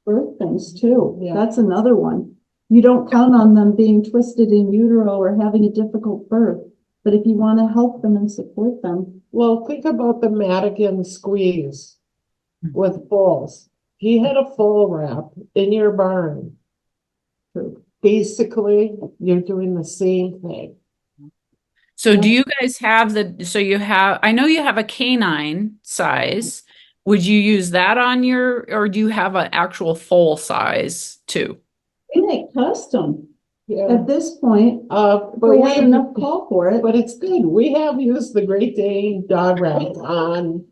Birth things too. Yeah. That's another one. You don't count on them being twisted in utero or having a difficult birth, but if you want to help them and support them. Well, think about the Madigan squeeze with foals. He had a foal wrap in your barn. Basically, you're doing the same thing. So do you guys have I know you have a canine size. Would you use that on your, or do you have an actual full size too? We make custom Yeah. at this point. But We had enough call for it. But it's good. We have used the Great Dane dog rack on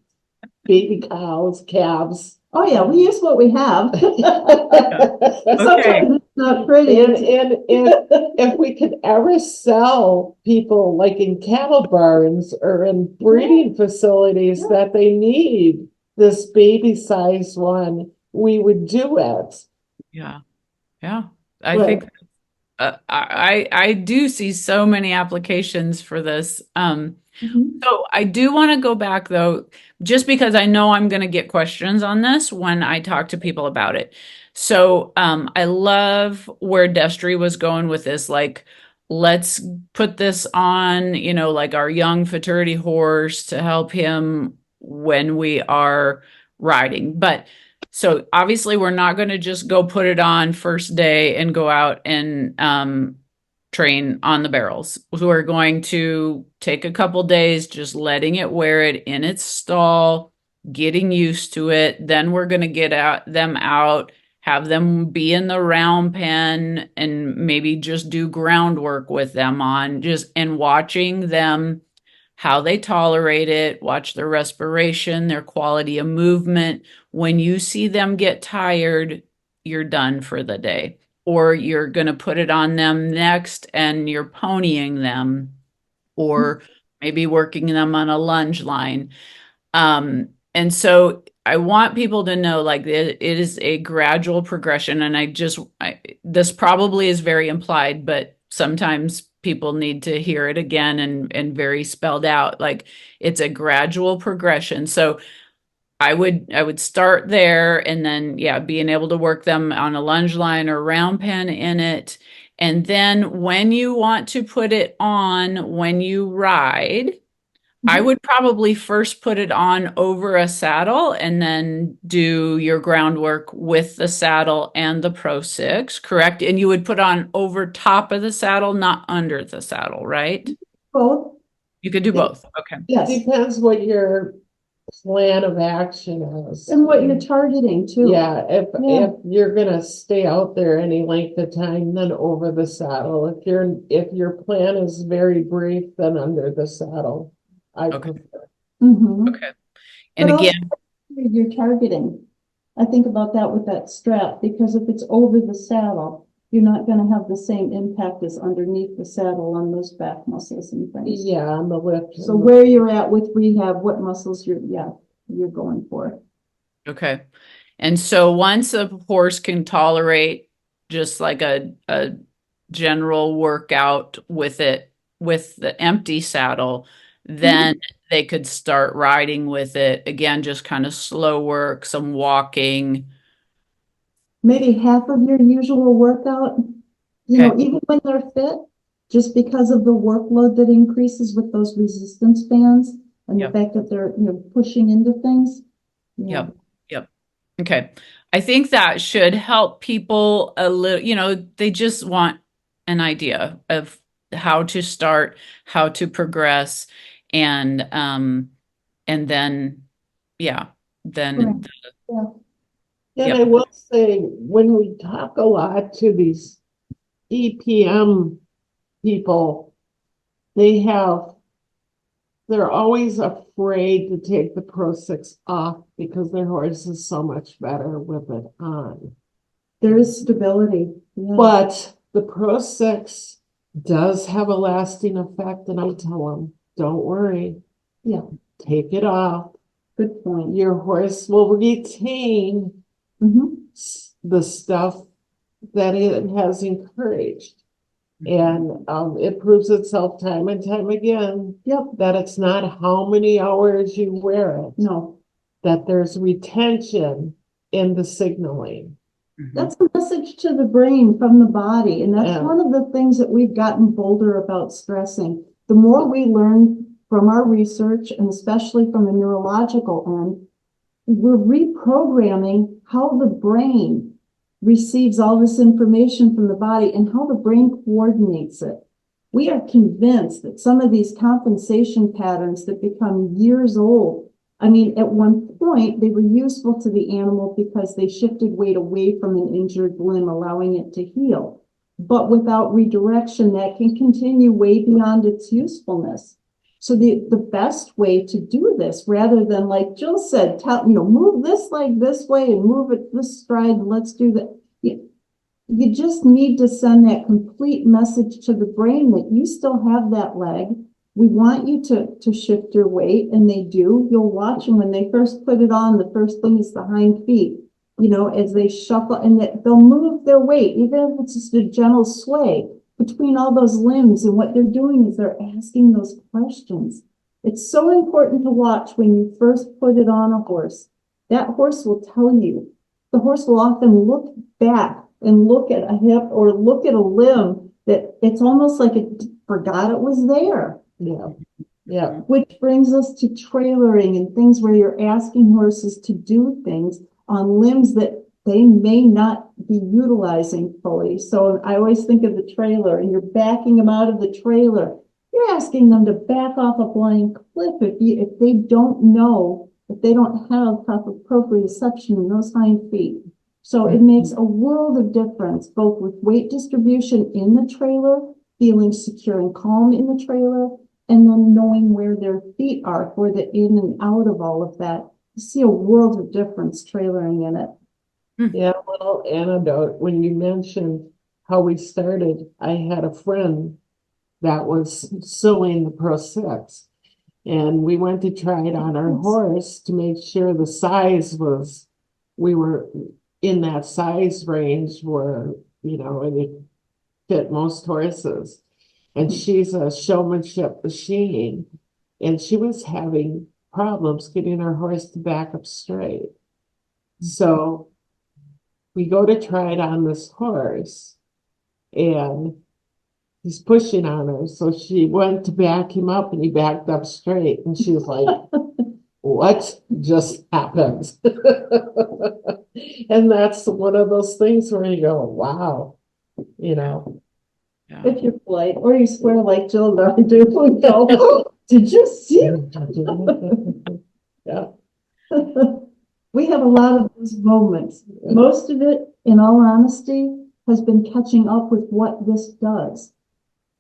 baby cows, calves. Oh yeah, we use what we have. Okay. Sometimes it's not pretty. And if we could ever sell people like in cattle barns or in breeding facilities that they need this baby size one, we would do it. Yeah. Yeah. I But- think I do see so many applications for this. Mhm. So I do want to go back though, just because I know I'm going to get questions on this when I talk to people about it. So I love where Destry was going with this. Like, let's put this on, like our young futurity horse to help him when we are riding. But so obviously we're not going to just go put it on first day and go out and train on the barrels. We're going to take a couple days just letting it wear it in its stall, getting used to it. Then we're going to get them out, have them be in the round pen, and maybe just do groundwork with them on just and watching them how they tolerate it, watch their respiration, their quality of movement. When you see them get tired, you're done for the day. Or you're going to put it on them next and you're ponying them, or maybe working them on a lunge line. And so I want people to know, like, it is a gradual progression. And this probably is very implied, but sometimes people need to hear it again and very spelled out. Like, it's a gradual progression. So I would start there, and then being able to work them on a lunge line or round pen in it. And then when you want to put it on when you ride, I would probably first put it on over a saddle and then do your groundwork with the saddle and the ProSix, correct? And you would put on over top of the saddle, not under the saddle, right? Both. You could do both. Okay. Yes. Depends what your plan of action is. And what you're targeting too. Yeah, if you're gonna stay out there any length of time, then over the saddle. If your plan is very brief, then under the saddle. I Okay. prefer. Mhm. Okay. And But again, also you're targeting. I think about that with that strap, because if it's over the saddle, you're not going to have the same impact as underneath the saddle on those back muscles and things. Yeah, on the lift. So where you're at with rehab, what muscles you're going for. okay. And so once a horse can tolerate just like a general workout with it, with the empty saddle, then they could start riding with it. Again, just kind of slow work, some walking. Maybe half of your usual workout, even when they're fit, just because of the workload that increases with those resistance bands and the fact that they're, pushing into things. Yeah. Yep. Okay. I think that should help people a little, they just want an idea of how to start, how to progress, and then, then. Yeah. And I will say, when we talk a lot to these EPM people, they're always afraid to take the ProSix off because their horse is so much better with it on. There is stability. Yeah. But the ProSix does have a lasting effect, and I tell them, don't worry. Yeah. Take it off. Good point. Your horse will retain the stuff that it has encouraged. And it proves itself time and time again that it's not how many hours you wear it. No. That there's retention in the signaling. That's a message to the brain from the body. And that's one of the things that we've gotten bolder about stressing. The more we learn from our research, and especially from the neurological end, we're reprogramming how the brain receives all this information from the body and how the brain coordinates it. We are convinced that some of these compensation patterns that become years old I mean, at one point, they were useful to the animal because they shifted weight away from an injured limb, allowing it to heal. But without redirection, that can continue way beyond its usefulness. So the best way to do this, rather than like Jill said, move this leg this way and move it this stride, let's do that. You just need to send that complete message to the brain that you still have that leg. We want you to shift your weight, and they do. You'll watch them when they first put it on. The first thing is the hind feet, as they shuffle, and they'll move their weight, even if it's just a gentle sway between all those limbs. And what they're doing is they're asking those questions. It's so important to watch when you first put it on a horse. That horse will tell you. The horse will often look back and look at a hip or look at a limb that it's almost like it forgot it was there. Yeah. Yeah. Which brings us to trailering and things where you're asking horses to do things on limbs that they may not be utilizing fully. So I always think of the trailer, and you're backing them out of the trailer. You're asking them to back off a blind cliff if they don't know, if they don't have proper proprioception in those hind feet. So it makes a world of difference, both with weight distribution in the trailer, feeling secure and calm in the trailer, and then knowing where their feet are for the in and out of all of that. You see a world of difference trailering in it. Yeah, a little anecdote. When you mentioned how we started, I had a friend that was sewing the ProSix, and we went to try it on our horse to make sure the size was, we were in that size range where, it fit most horses. And she's a showmanship machine, and she was having problems getting her horse to back up straight. So we go to try it on this horse, and he's pushing on her. So she went to back him up, and he backed up straight. And she was like, what just happened? And that's one of those things where you go, wow, Yeah. If you're polite, or you swear like Jill and I do, we go, did you see? Yeah. We have a lot of those moments. Most of it, in all honesty, has been catching up with what this does.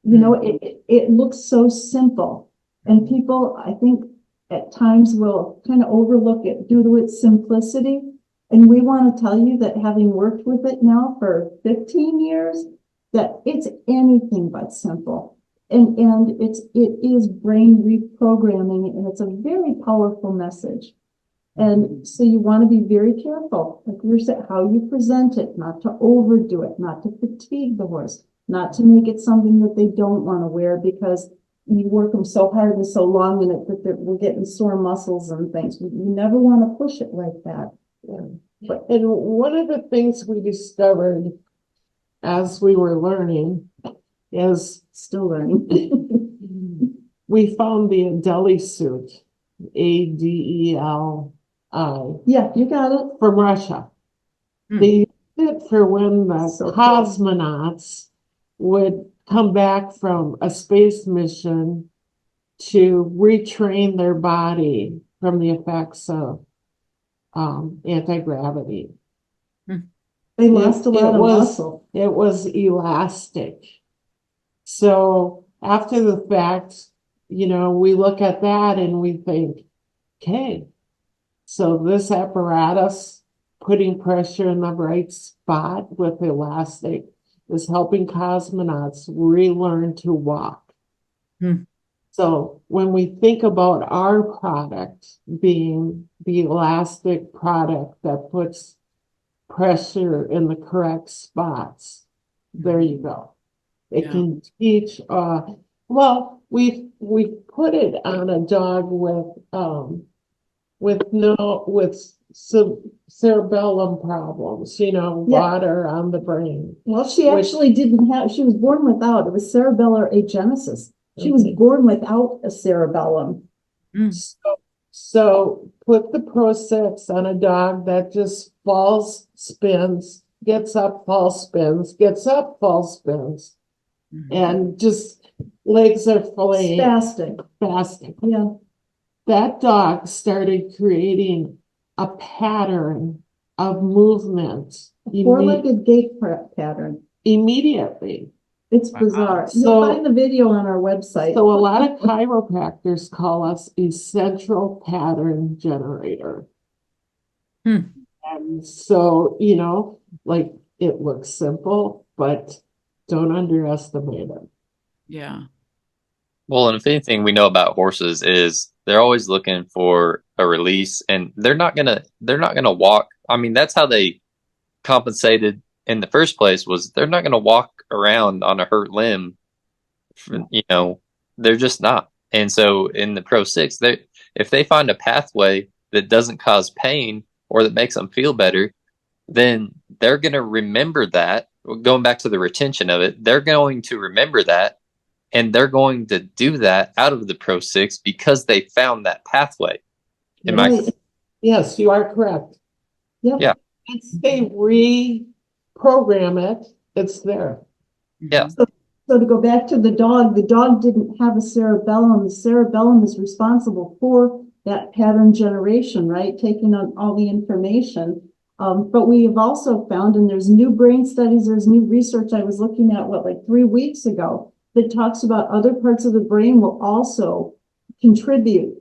It looks so simple, and people, I think, at times will kind of overlook it due to its simplicity. And we want to tell you that, having worked with it now for 15 years, that it's anything but simple. And it is brain reprogramming, and it's a very powerful message. And so you want to be very careful, like we said, how you present it, not to overdo it, not to fatigue the horse, not to make it something that they don't want to wear because you work them so hard and so long in it that we're getting sore muscles and things. You never want to push it like that. Yeah. And one of the things we discovered as we were learning is still learning. We found the Adeli suit, Adeli. Yeah, you got it. From Russia. They used it for when the cosmonauts would come back from a space mission to retrain their body from the effects of anti-gravity. They lost a lot of muscle. It was elastic. So after the fact, we look at that and we think, okay, so this apparatus putting pressure in the right spot with elastic is helping cosmonauts relearn to walk. So when we think about our product being the elastic product that puts pressure in the correct spots, there you go. It can teach, we put it on a dog with some cerebellum problems, water on the brain. Well, she actually she was born without, it was cerebellar agenesis. She was born without a cerebellum. So put the ProSix on a dog that just falls, spins, gets up, falls, spins, gets up, falls, spins, and just legs are fully Spastic. spastic. Yeah. that dog started creating a pattern of movement Four-legged gait pattern. immediately. It's Wow. bizarre. So- You'll find the video on our website. So a lot of chiropractors call us a central pattern generator. Hmm. And so, you know, like it looks simple, but don't underestimate it. Yeah. Well, and if anything we know about horses is they're always looking for a release, and they're not gonna walk. I mean, that's how they compensated in the first place, was they're not gonna walk around on a hurt limb. You know, they're just not. And so in the Pro Six, if they find a pathway that doesn't cause pain or that makes them feel better, then they're going to remember that. Going back to the retention of it, they're going to remember that, and they're going to do that out of the Pro Six because they found that pathway. Am I? Right. Yes, you are correct. Yep. Yeah. Once they reprogram it, it's there. Yeah. So to go back to the dog didn't have a cerebellum. The cerebellum is responsible for that pattern generation, right? Taking on all the information. But we have also found, and there's new brain studies, there's new research I was looking at, like 3 weeks ago, that talks about other parts of the brain will also contribute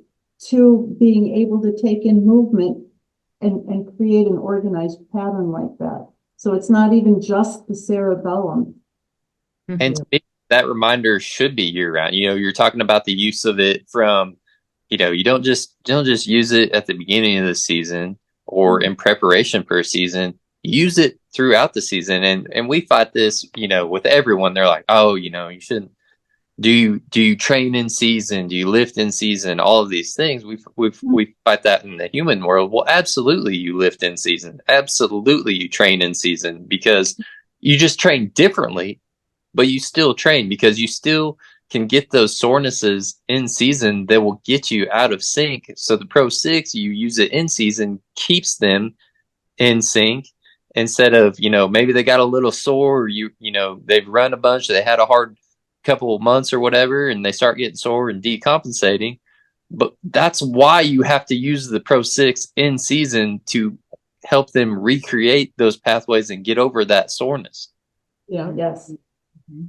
to being able to take in movement and create an organized pattern like that. So it's not even just the cerebellum. And to me, that reminder should be year round. You know, you're talking about the use of it from, you know, you don't just use it at the beginning of the season or in preparation for a season. Use it throughout the season. And we fight this, you know, with everyone. They're like, oh, you know, you shouldn't. Do you train in season? Do you lift in season? All of these things. We fight that in the human world. Well, absolutely, you lift in season. Absolutely, you train in season, because you just train differently. But you still train, because you still can get those sorenesses in season that will get you out of sync. So the Pro Six, you use it in season, keeps them in sync, instead of, you know, maybe they got a little sore, or you know, they've run a bunch, they had a hard couple of months or whatever, and they start getting sore and decompensating. But that's why you have to use the Pro Six in season, to help them recreate those pathways and get over that soreness. Yeah. Yes.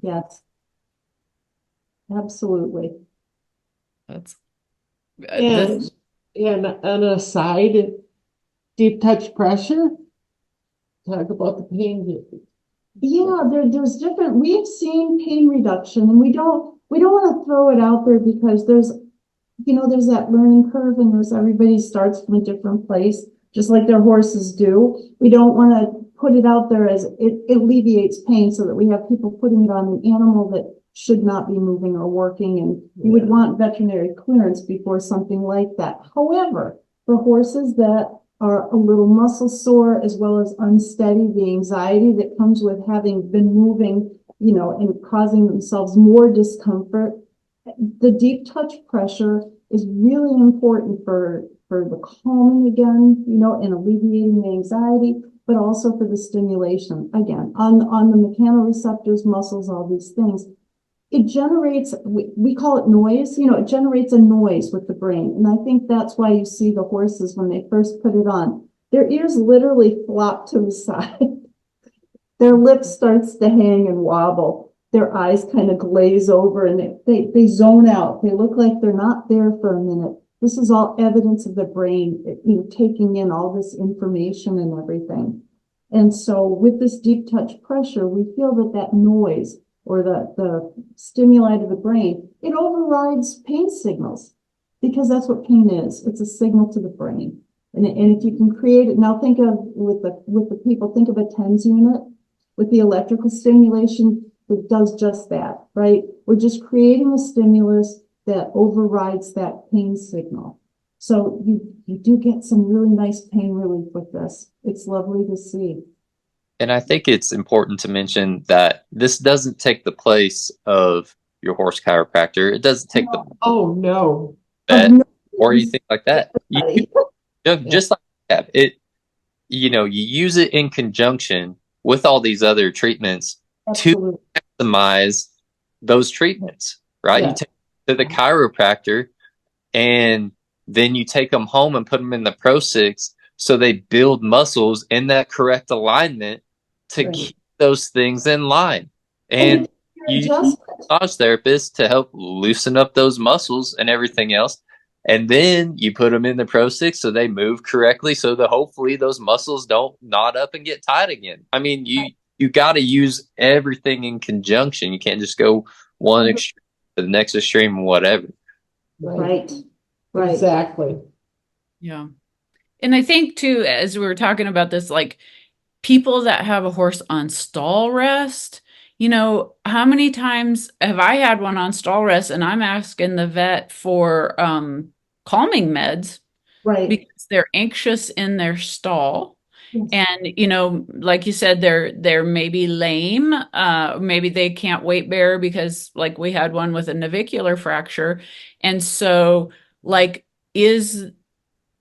Yes. Absolutely. That's And an aside, deep touch pressure. Talk about the pain. Yeah, there's different, we've seen pain reduction, and we don't want to throw it out there because there's that learning curve, and everybody starts from a different place, just like their horses do. We don't want to put it out there as it alleviates pain, so that we have people putting it on an animal that should not be moving or working, and you would want veterinary clearance before something like that. However, for horses that are a little muscle sore, as well as unsteady, the anxiety that comes with having been moving, you know, and causing themselves more discomfort, the deep touch pressure is really important for the calming again, you know, and alleviating the anxiety, but also for the stimulation again on the mechanoreceptors, muscles, all these things. It generates, we call it noise, you know, it generates a noise with the brain. And I think that's why you see the horses, when they first put it on, their ears literally flop to the side. Their lip starts to hang and wobble. Their eyes kind of glaze over, and they zone out. They look like they're not there for a minute. This is all evidence of the brain, you know, taking in all this information and everything. And so with this deep touch pressure, we feel that noise, or the stimuli to the brain, it overrides pain signals, because that's what pain is. It's a signal to the brain. And if you can create it, now think of, with the people, think of a TENS unit with the electrical stimulation that does just that, right? We're just creating a stimulus that overrides that pain signal. So you do get some really nice pain relief with this. It's lovely to see. And I think it's important to mention that this doesn't take the place of your horse chiropractor. It doesn't take the Oh no. vet no. or anything like that. Just like that, you know, you use it in conjunction with all these other treatments Absolutely. to maximize those treatments, right? Yeah. You take it to the chiropractor, and then you take them home and put them in the ProSix so they build muscles in that correct alignment to Right. keep those things in line. And you use a massage therapist to help loosen up those muscles and everything else. And then you put them in the ProSix so they move correctly so that hopefully those muscles don't knot up and get tight again. I mean, you got to use everything in conjunction. You can't just go one extreme to the next extreme and whatever. Right. Right. Exactly. Yeah. And I think too, as we were talking about this, like people that have a horse on stall rest, you know, how many times have I had one on stall rest and I'm asking the vet for calming meds Right. because they're anxious in their stall. Yes. And, you know, like you said, they're maybe lame. Maybe they can't weight bear because like we had one with a navicular fracture. And so like, is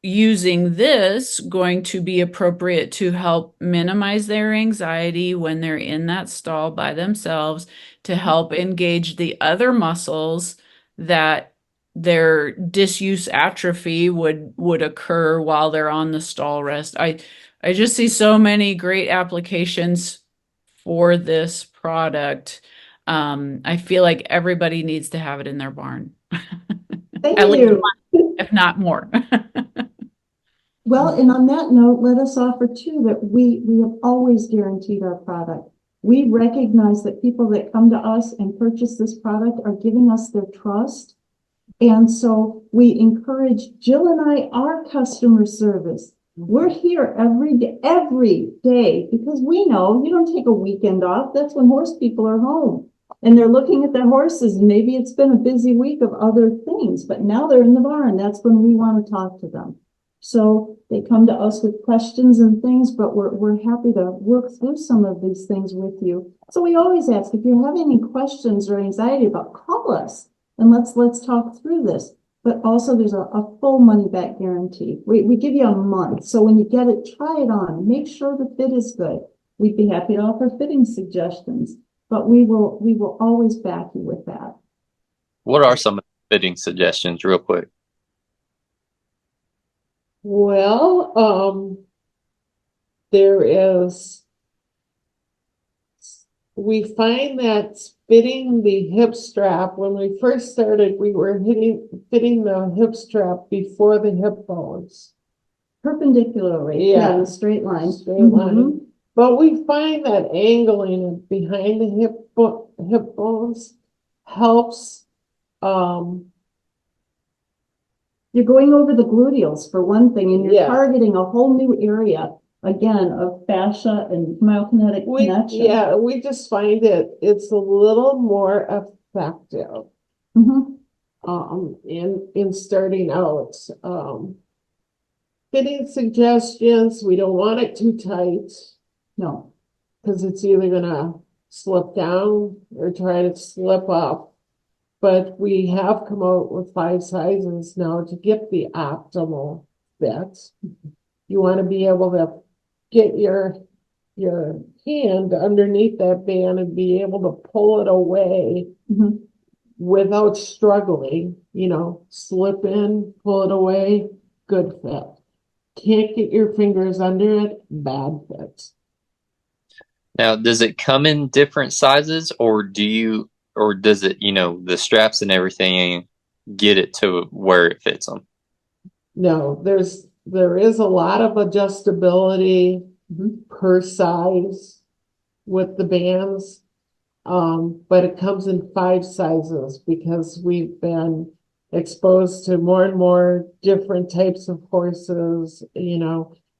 using this going to be appropriate to help minimize their anxiety when they're in that stall by themselves, to help engage the other muscles that their disuse atrophy would occur while they're on the stall rest? I just see so many great applications for this product. I feel like everybody needs to have it in their barn. Thank At least you. one, if not more. Well, and on that note, let us offer too that we have always guaranteed our product. We recognize that people that come to us and purchase this product are giving us their trust. And so we encourage Jill and I, our customer service. We're here every day because we know you don't take a weekend off. That's when horse people are home and they're looking at their horses. And maybe it's been a busy week of other things, but now they're in the barn. That's when we want to talk to them. So they come to us with questions and things, but we're happy to work through some of these things with you. So we always ask if you have any questions or anxiety about, call us and let's talk through this. But also there's a full money back guarantee. We give you a month. So when you get it, try it on. Make sure the fit is good. We'd be happy to offer fitting suggestions, but we will always back you with that. What are some fitting suggestions, real quick? Well, we find that fitting the hip strap, when we first started, we were fitting the hip strap before the hip bones. Perpendicularly, Yeah, in a straight line. Straight line. But we find that angling it behind the hip bones helps. You're going over the gluteals for one thing, and you're Yeah. targeting a whole new area, again, of fascia and myokinetic connection. Yeah, we just find it's a little more effective in starting out. Fitting suggestions, we don't want it too tight. No. Because it's either gonna slip down or try to slip up. But we have come out with 5 sizes now to get the optimal fit. You want to be able to get your hand underneath that band and be able to pull it away without struggling, slip in, pull it away, good fit. Can't get your fingers under it, bad fit. Now, does it come in different sizes, or does it, the straps and everything get it to where it fits them? No, there is a lot of adjustability per size with the bands, but it comes in 5 sizes because we've been exposed to more and more different types of horses,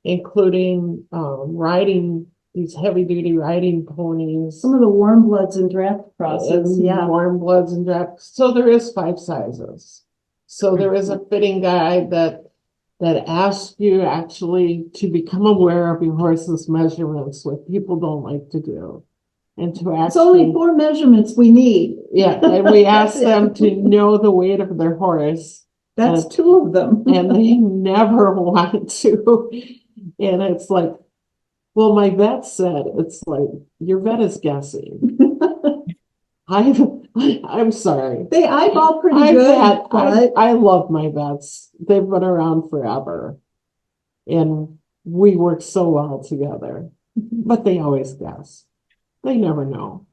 including riding these heavy-duty riding ponies. Some of the warm bloods and draft crosses, warm bloods and draft. So there is 5 sizes. So there is a fitting guide that asks you actually to become aware of your horse's measurements, what people don't like to do. And to actually, it's only 4 measurements we need. Yeah, and we ask them to know the weight of their horse. That's 2 of them. And they never want to. And it's like, well, my vet said, it's like, your vet is guessing. I'm sorry. They eyeball pretty I've good, had, but I love my vets. They've been around forever. And we work so well together. But they always guess. They never know.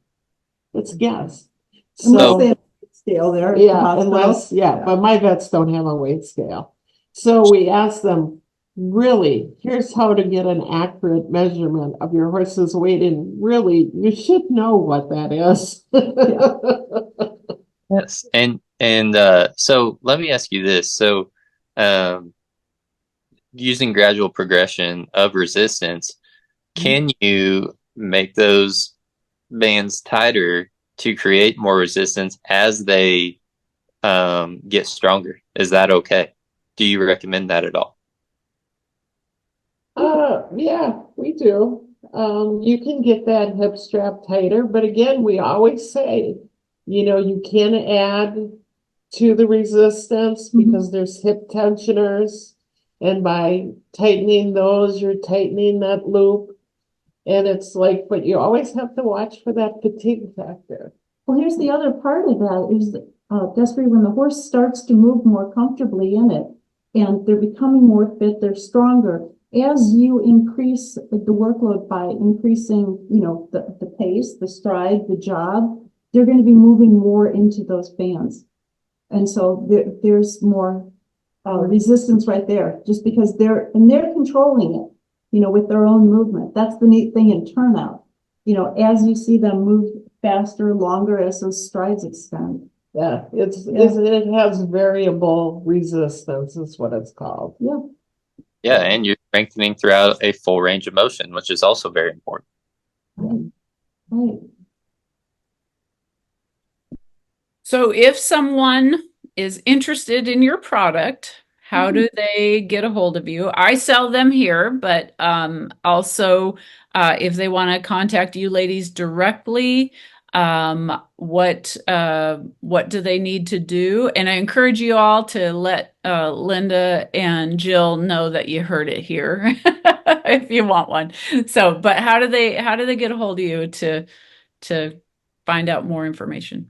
It's guess. unless So they have a scale there at the yeah, hospital. but my vets don't have a weight scale. So we ask them, really, here's how to get an accurate measurement of your horse's weight. And really, you should know what that is. Yes. And so let me ask you this. So um, using gradual progression of resistance, can you make those bands tighter to create more resistance as they get stronger? Is that okay? Do you recommend that at all? Yeah, we do. You can get that hip strap tighter, but again, we always say, you can add to the resistance because there's hip tensioners, and by tightening those, you're tightening that loop. And it's like, but you always have to watch for that fatigue factor. Well, here's the other part of that is, Desiree, when the horse starts to move more comfortably in it and they're becoming more fit, they're stronger. As you increase the workload by increasing, the pace, the stride, the job, they're going to be moving more into those bands. And so there's more resistance right there, just because they're controlling it, with their own movement. That's the neat thing in turnout. As you see them move faster, longer as those strides extend. Yeah, it has variable resistance is what it's called. Yeah. Yeah, and you're strengthening throughout a full range of motion, which is also very important. Right. So if someone is interested in your product, how do they get a hold of you? I sell them here, but also if they want to contact you ladies directly, what do they need to do? And I encourage you all to let Lynda and Jill know that you heard it here if you want one. So, but how do they get a hold of you to find out more information?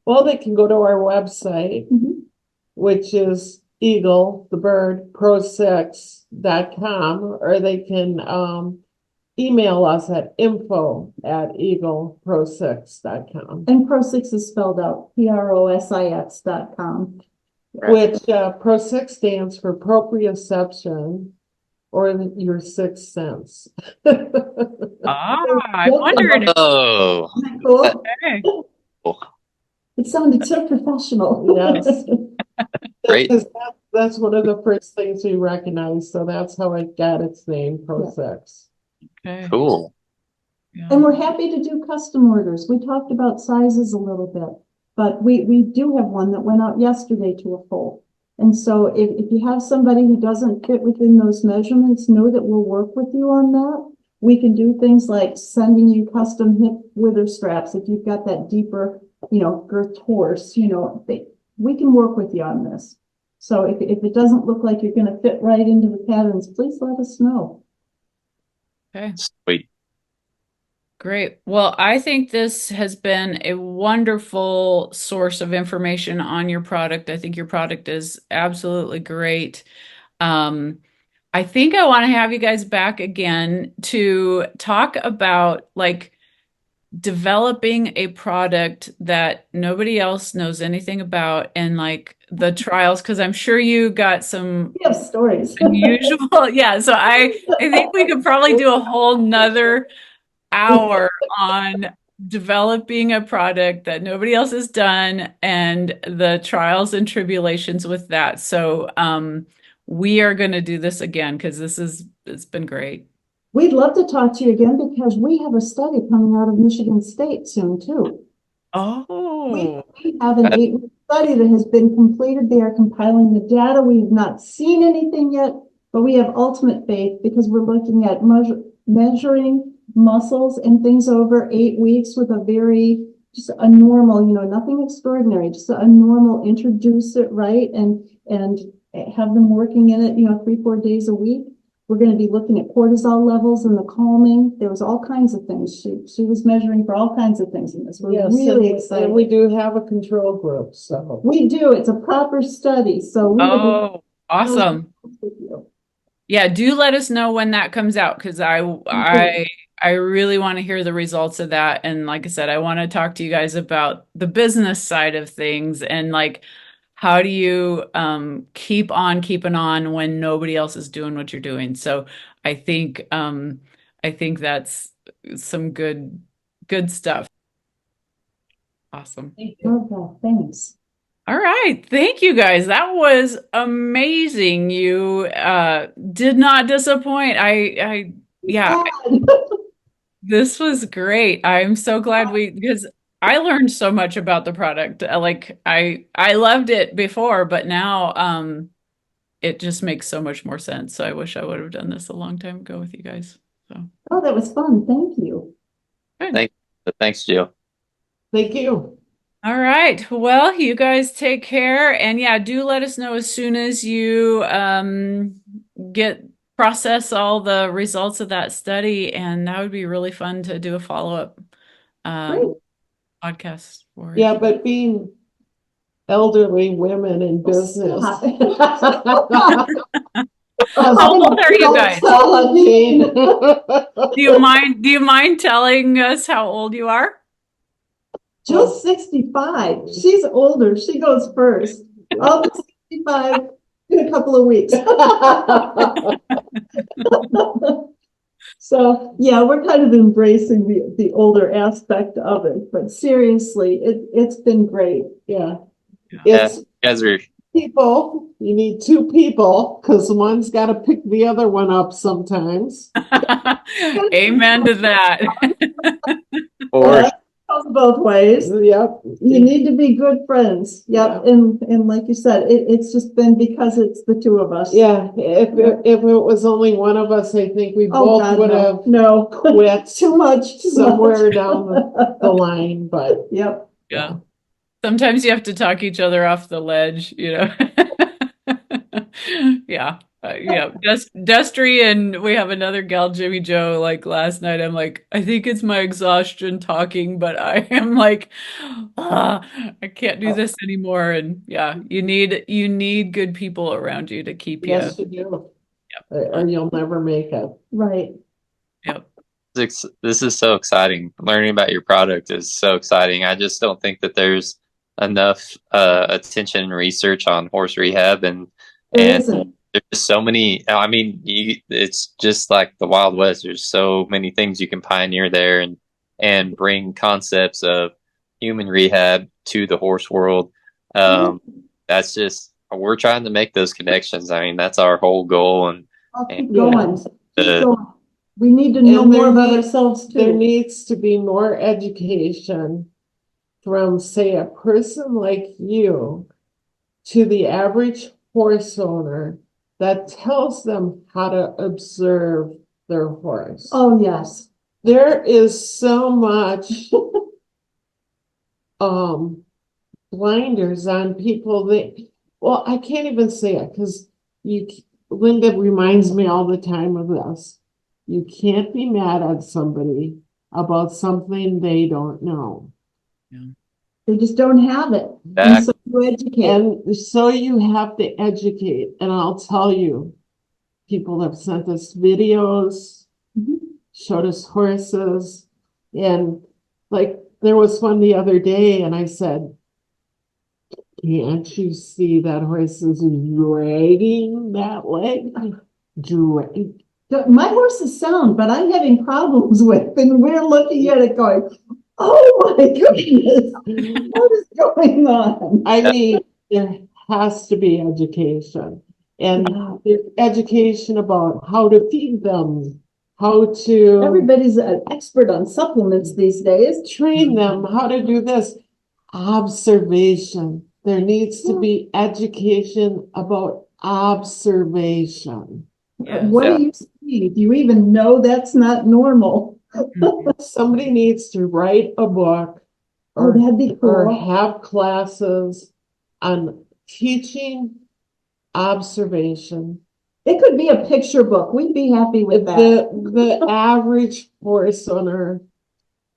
Well, they can go to our website, which is Eagle, the bird, ProSix.com, or they can email us at info@eagleprosix.com. And ProSix is spelled out PROSIX.com. Which ProSix stands for proprioception, or your sixth sense. I wondered. Oh, Cool. Okay. It sounded so professional. Yes. Great. That's one of the first things we recognized. So that's how it got its name, ProSix. Okay. Cool. Yeah. And we're happy to do custom orders. We talked about sizes a little bit, but we do have one that went out yesterday to a foal. And so if you have somebody who doesn't fit within those measurements, know that we'll work with you on that. We can do things like sending you custom hip wither straps if you've got that deeper, girth horse, we can work with you on this. So if it doesn't look like you're going to fit right into the patterns, please let us know. Okay. Sweet. Great. Well, I think this has been a wonderful source of information on your product. I think your product is absolutely great. I think I want to have you guys back again to talk about developing a product that nobody else knows anything about and the trials, because I'm sure you got some We have stories. unusual. Yeah. So I think we could probably do a whole nother hour on developing a product that nobody else has done and the trials and tribulations with that. So we are going to do this again because it's been great. We'd love to talk to you again because we have a study coming out of Michigan State soon too. Oh, We have an 8-week study that has been completed. They are compiling the data. We have not seen anything yet, but we have ultimate faith because we're looking at measuring muscles and things over 8 weeks with just a normal, nothing extraordinary, just a normal, introduce it right and have them working in it, 3-4 days a week. We're going to be looking at cortisol levels and the calming. There was all kinds of things. She was measuring for all kinds of things in this. We're Yes, really and excited. we do have a control group, so. We do. It's a proper study. So we would Oh, awesome. with you. Yeah, do let us know when that comes out because I really want to hear the results of that. And like I said, I want to talk to you guys about the business side of things and like how do you keep on keeping on when nobody else is doing what you're doing. So I think that's some good stuff. Awesome. Okay, thanks. All right. Thank you guys. That was amazing. You did not disappoint. Yeah, this was great. I'm so glad because I learned so much about the product. Like I loved it before, but now it just makes so much more sense. So I wish I would have done this a long time ago with you guys. So Oh, that was fun. Thank you. good. Thanks, Jill. Thank you. All right. Well, you guys take care. And yeah, do let us know as soon as you process all the results of that study. And that would be really fun to do a follow-up podcast for it. Yeah, but being elderly women in business. How old are you guys? Do you mind telling us how old you are? Jill's 65. She's older. She goes first. I'll be 65 in a couple of weeks. So yeah, we're kind of embracing the older aspect of it. But seriously, it's been great. Yeah. It's You guys are people. You need two people because one's got to pick the other one up sometimes. Amen to that. or Goes both ways. Yep. You need to be good friends. Yep. And like you said, it's just been because it's the two of us. Yeah. If it was only one of us, I think we both God, would have no. quit Too much. somewhere down the line. But Yep. Yeah. Sometimes you have to talk each other off the ledge, you know. Yeah. Yeah. Destry and we have another gal, Jimmy Joe, like last night. I'm like, I think it's my exhaustion talking, but I am like, I can't do this anymore. And yeah, you need good people around you to keep you. yes, you do. Yep. Or you'll never make it. Right. Yep. this is so exciting. Learning about your product is so exciting. I just don't think that there's enough attention and research on horse rehab and Isn't. there's just so many. I mean, it's just like the Wild West. There's so many things you can pioneer there and bring concepts of human rehab to the horse world. That's just we're trying to make those connections. I mean, that's our whole goal. And I'll keep going. Keep going. We need to know And more about ourselves too. There needs to be more education from, say, a person like you to the average horse owner that tells them how to observe their horse. Oh, yes. There is so much blinders on people that, well, I can't even say it because Lynda reminds me all the time of this. You can't be mad at somebody about something they don't know. Yeah. They just don't have it. Exactly. And so you educate. And so you have to educate. And I'll tell you, people have sent us videos, showed us horses. And like there was one the other day, and I said, can't you see that horse is dragging that leg? My horse is sound, but I'm having problems with, and we're looking at it going, oh my goodness, what is going on? I mean, there has to be education and education about how to feed them, how to Everybody's an expert on supplements these days. train them, how to do this. Observation. There needs to be education about observation. Yes. What do you see? Do you even know that's not normal? Somebody needs to write a book or, that'd be cool. or have classes on teaching observation It could be a picture book. We'd be happy with that. The average horse owner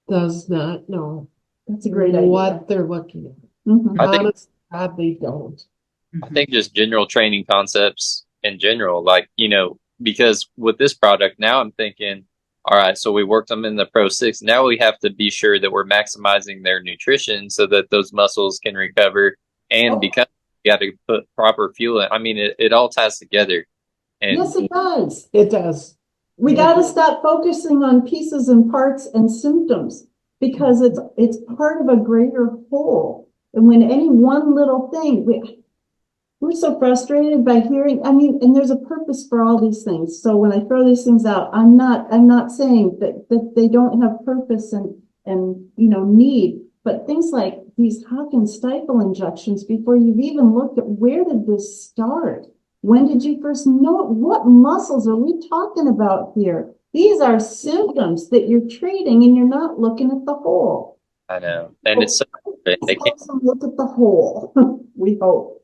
does not know That's a great idea. what they're looking at. Mhm. I think- Honest to God, they don't. I think just general training concepts in general, like, because with this product, now I'm thinking, all right, so we worked them in the ProSix. Now we have to be sure that we're maximizing their nutrition so that those muscles can recover. And because you got to put proper fuel in, I mean, it all ties together. And Yes, it does. It does. We got to stop focusing on pieces and parts and symptoms because it's part of a greater whole. And when any one little thing, we're so frustrated by hearing, I mean, and there's a purpose for all these things. So when I throw these things out, I'm not saying that they don't have purpose and need, but things like these hock and stifle injections before you've even looked at where did this start? When did you first know it? What muscles are we talking about here? These are symptoms that you're treating and you're not looking at the whole. I know. And it's so, they can't, look at the whole. We hope.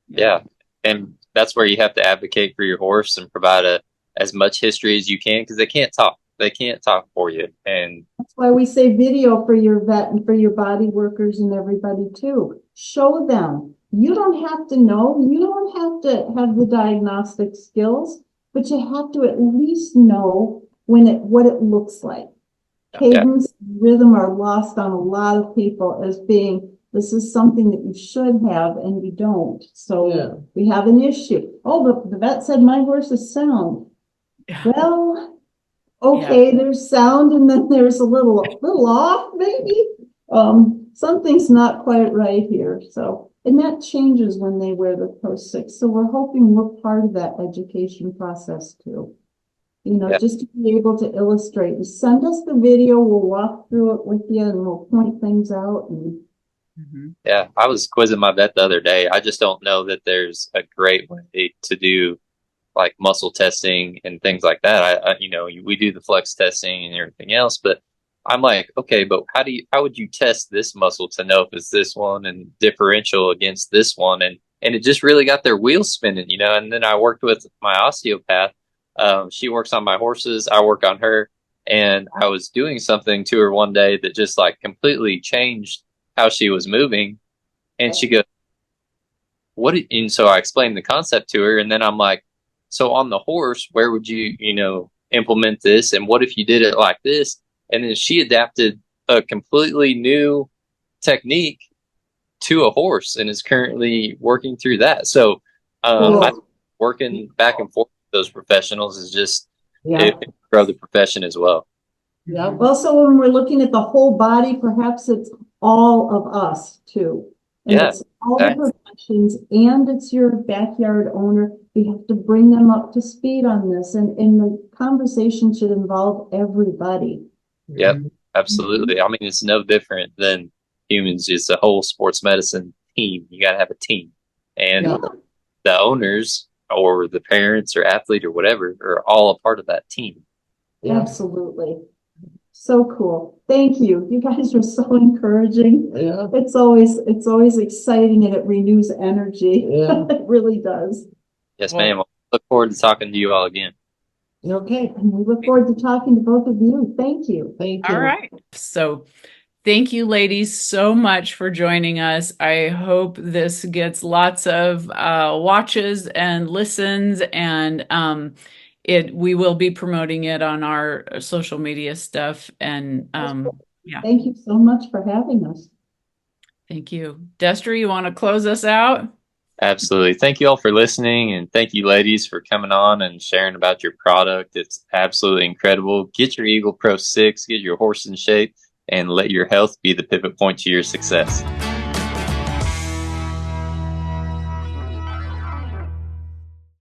yeah. And that's where you have to advocate for your horse and provide as much history as you can, because they can't talk. They can't talk for you. And that's why we say video for your vet and for your body workers and everybody too. Show them. You don't have to know. You don't have to have the diagnostic skills, but you have to at least know what it looks like. Cadence, rhythm are lost on a lot of people as being, this is something that you should have and you don't. So we have an issue. Oh, the vet said my horse is sound. Well, okay, there's sound and then there's a little off maybe. Something's not quite right here. So, and that changes when they wear the ProSix. So we're hoping we're part of that education process too. Just to be able to illustrate. You send us the video, we'll walk through it with you and we'll point things out. And yeah, I was quizzing my vet the other day. I just don't know that there's a great way to do like muscle testing and things like that. We do the flex testing and everything else, but I'm like, okay, but how would you test this muscle to know if it's this one and differential against this one? And it just really got their wheels spinning, and then I worked with my osteopath. She works on my horses. I work on her. And I was doing something to her one day that just like completely changed how she was moving. And she goes, and so I explained the concept to her. And then I'm like, so on the horse, where would you, implement this? And what if you did it like this? And then she adapted a completely new technique to a horse and is currently working through that. So I'm working back and forth with those professionals is just grow the profession as well. Yeah. Also, when we're looking at the whole body, perhaps it's all of us too. And it's all the professions and it's your backyard owner. We have to bring them up to speed on this. And the conversation should involve everybody. Yep, absolutely. I mean, it's no different than humans. It's a whole sports medicine team. You got to have a team. And the owners or the parents or athlete or whatever are all a part of that team. Absolutely. So cool. Thank you. You guys are so encouraging. Yeah. It's always exciting and it renews energy. Yeah. It really does. Yes, ma'am. I look forward to talking to you all again. Okay. And we look forward to talking to both of you. Thank you. Thank you. All right. So thank you, ladies, so much for joining us. I hope this gets lots of watches and listens, and we will be promoting it on our social media stuff. And Thank you so much for having us. Thank you. Destry, you want to close us out? Absolutely. Thank you all for listening, and thank you, ladies, for coming on and sharing about your product. It's absolutely incredible. Get your Eagle ProSix, get your horse in shape, and let your health be the pivot point to your success.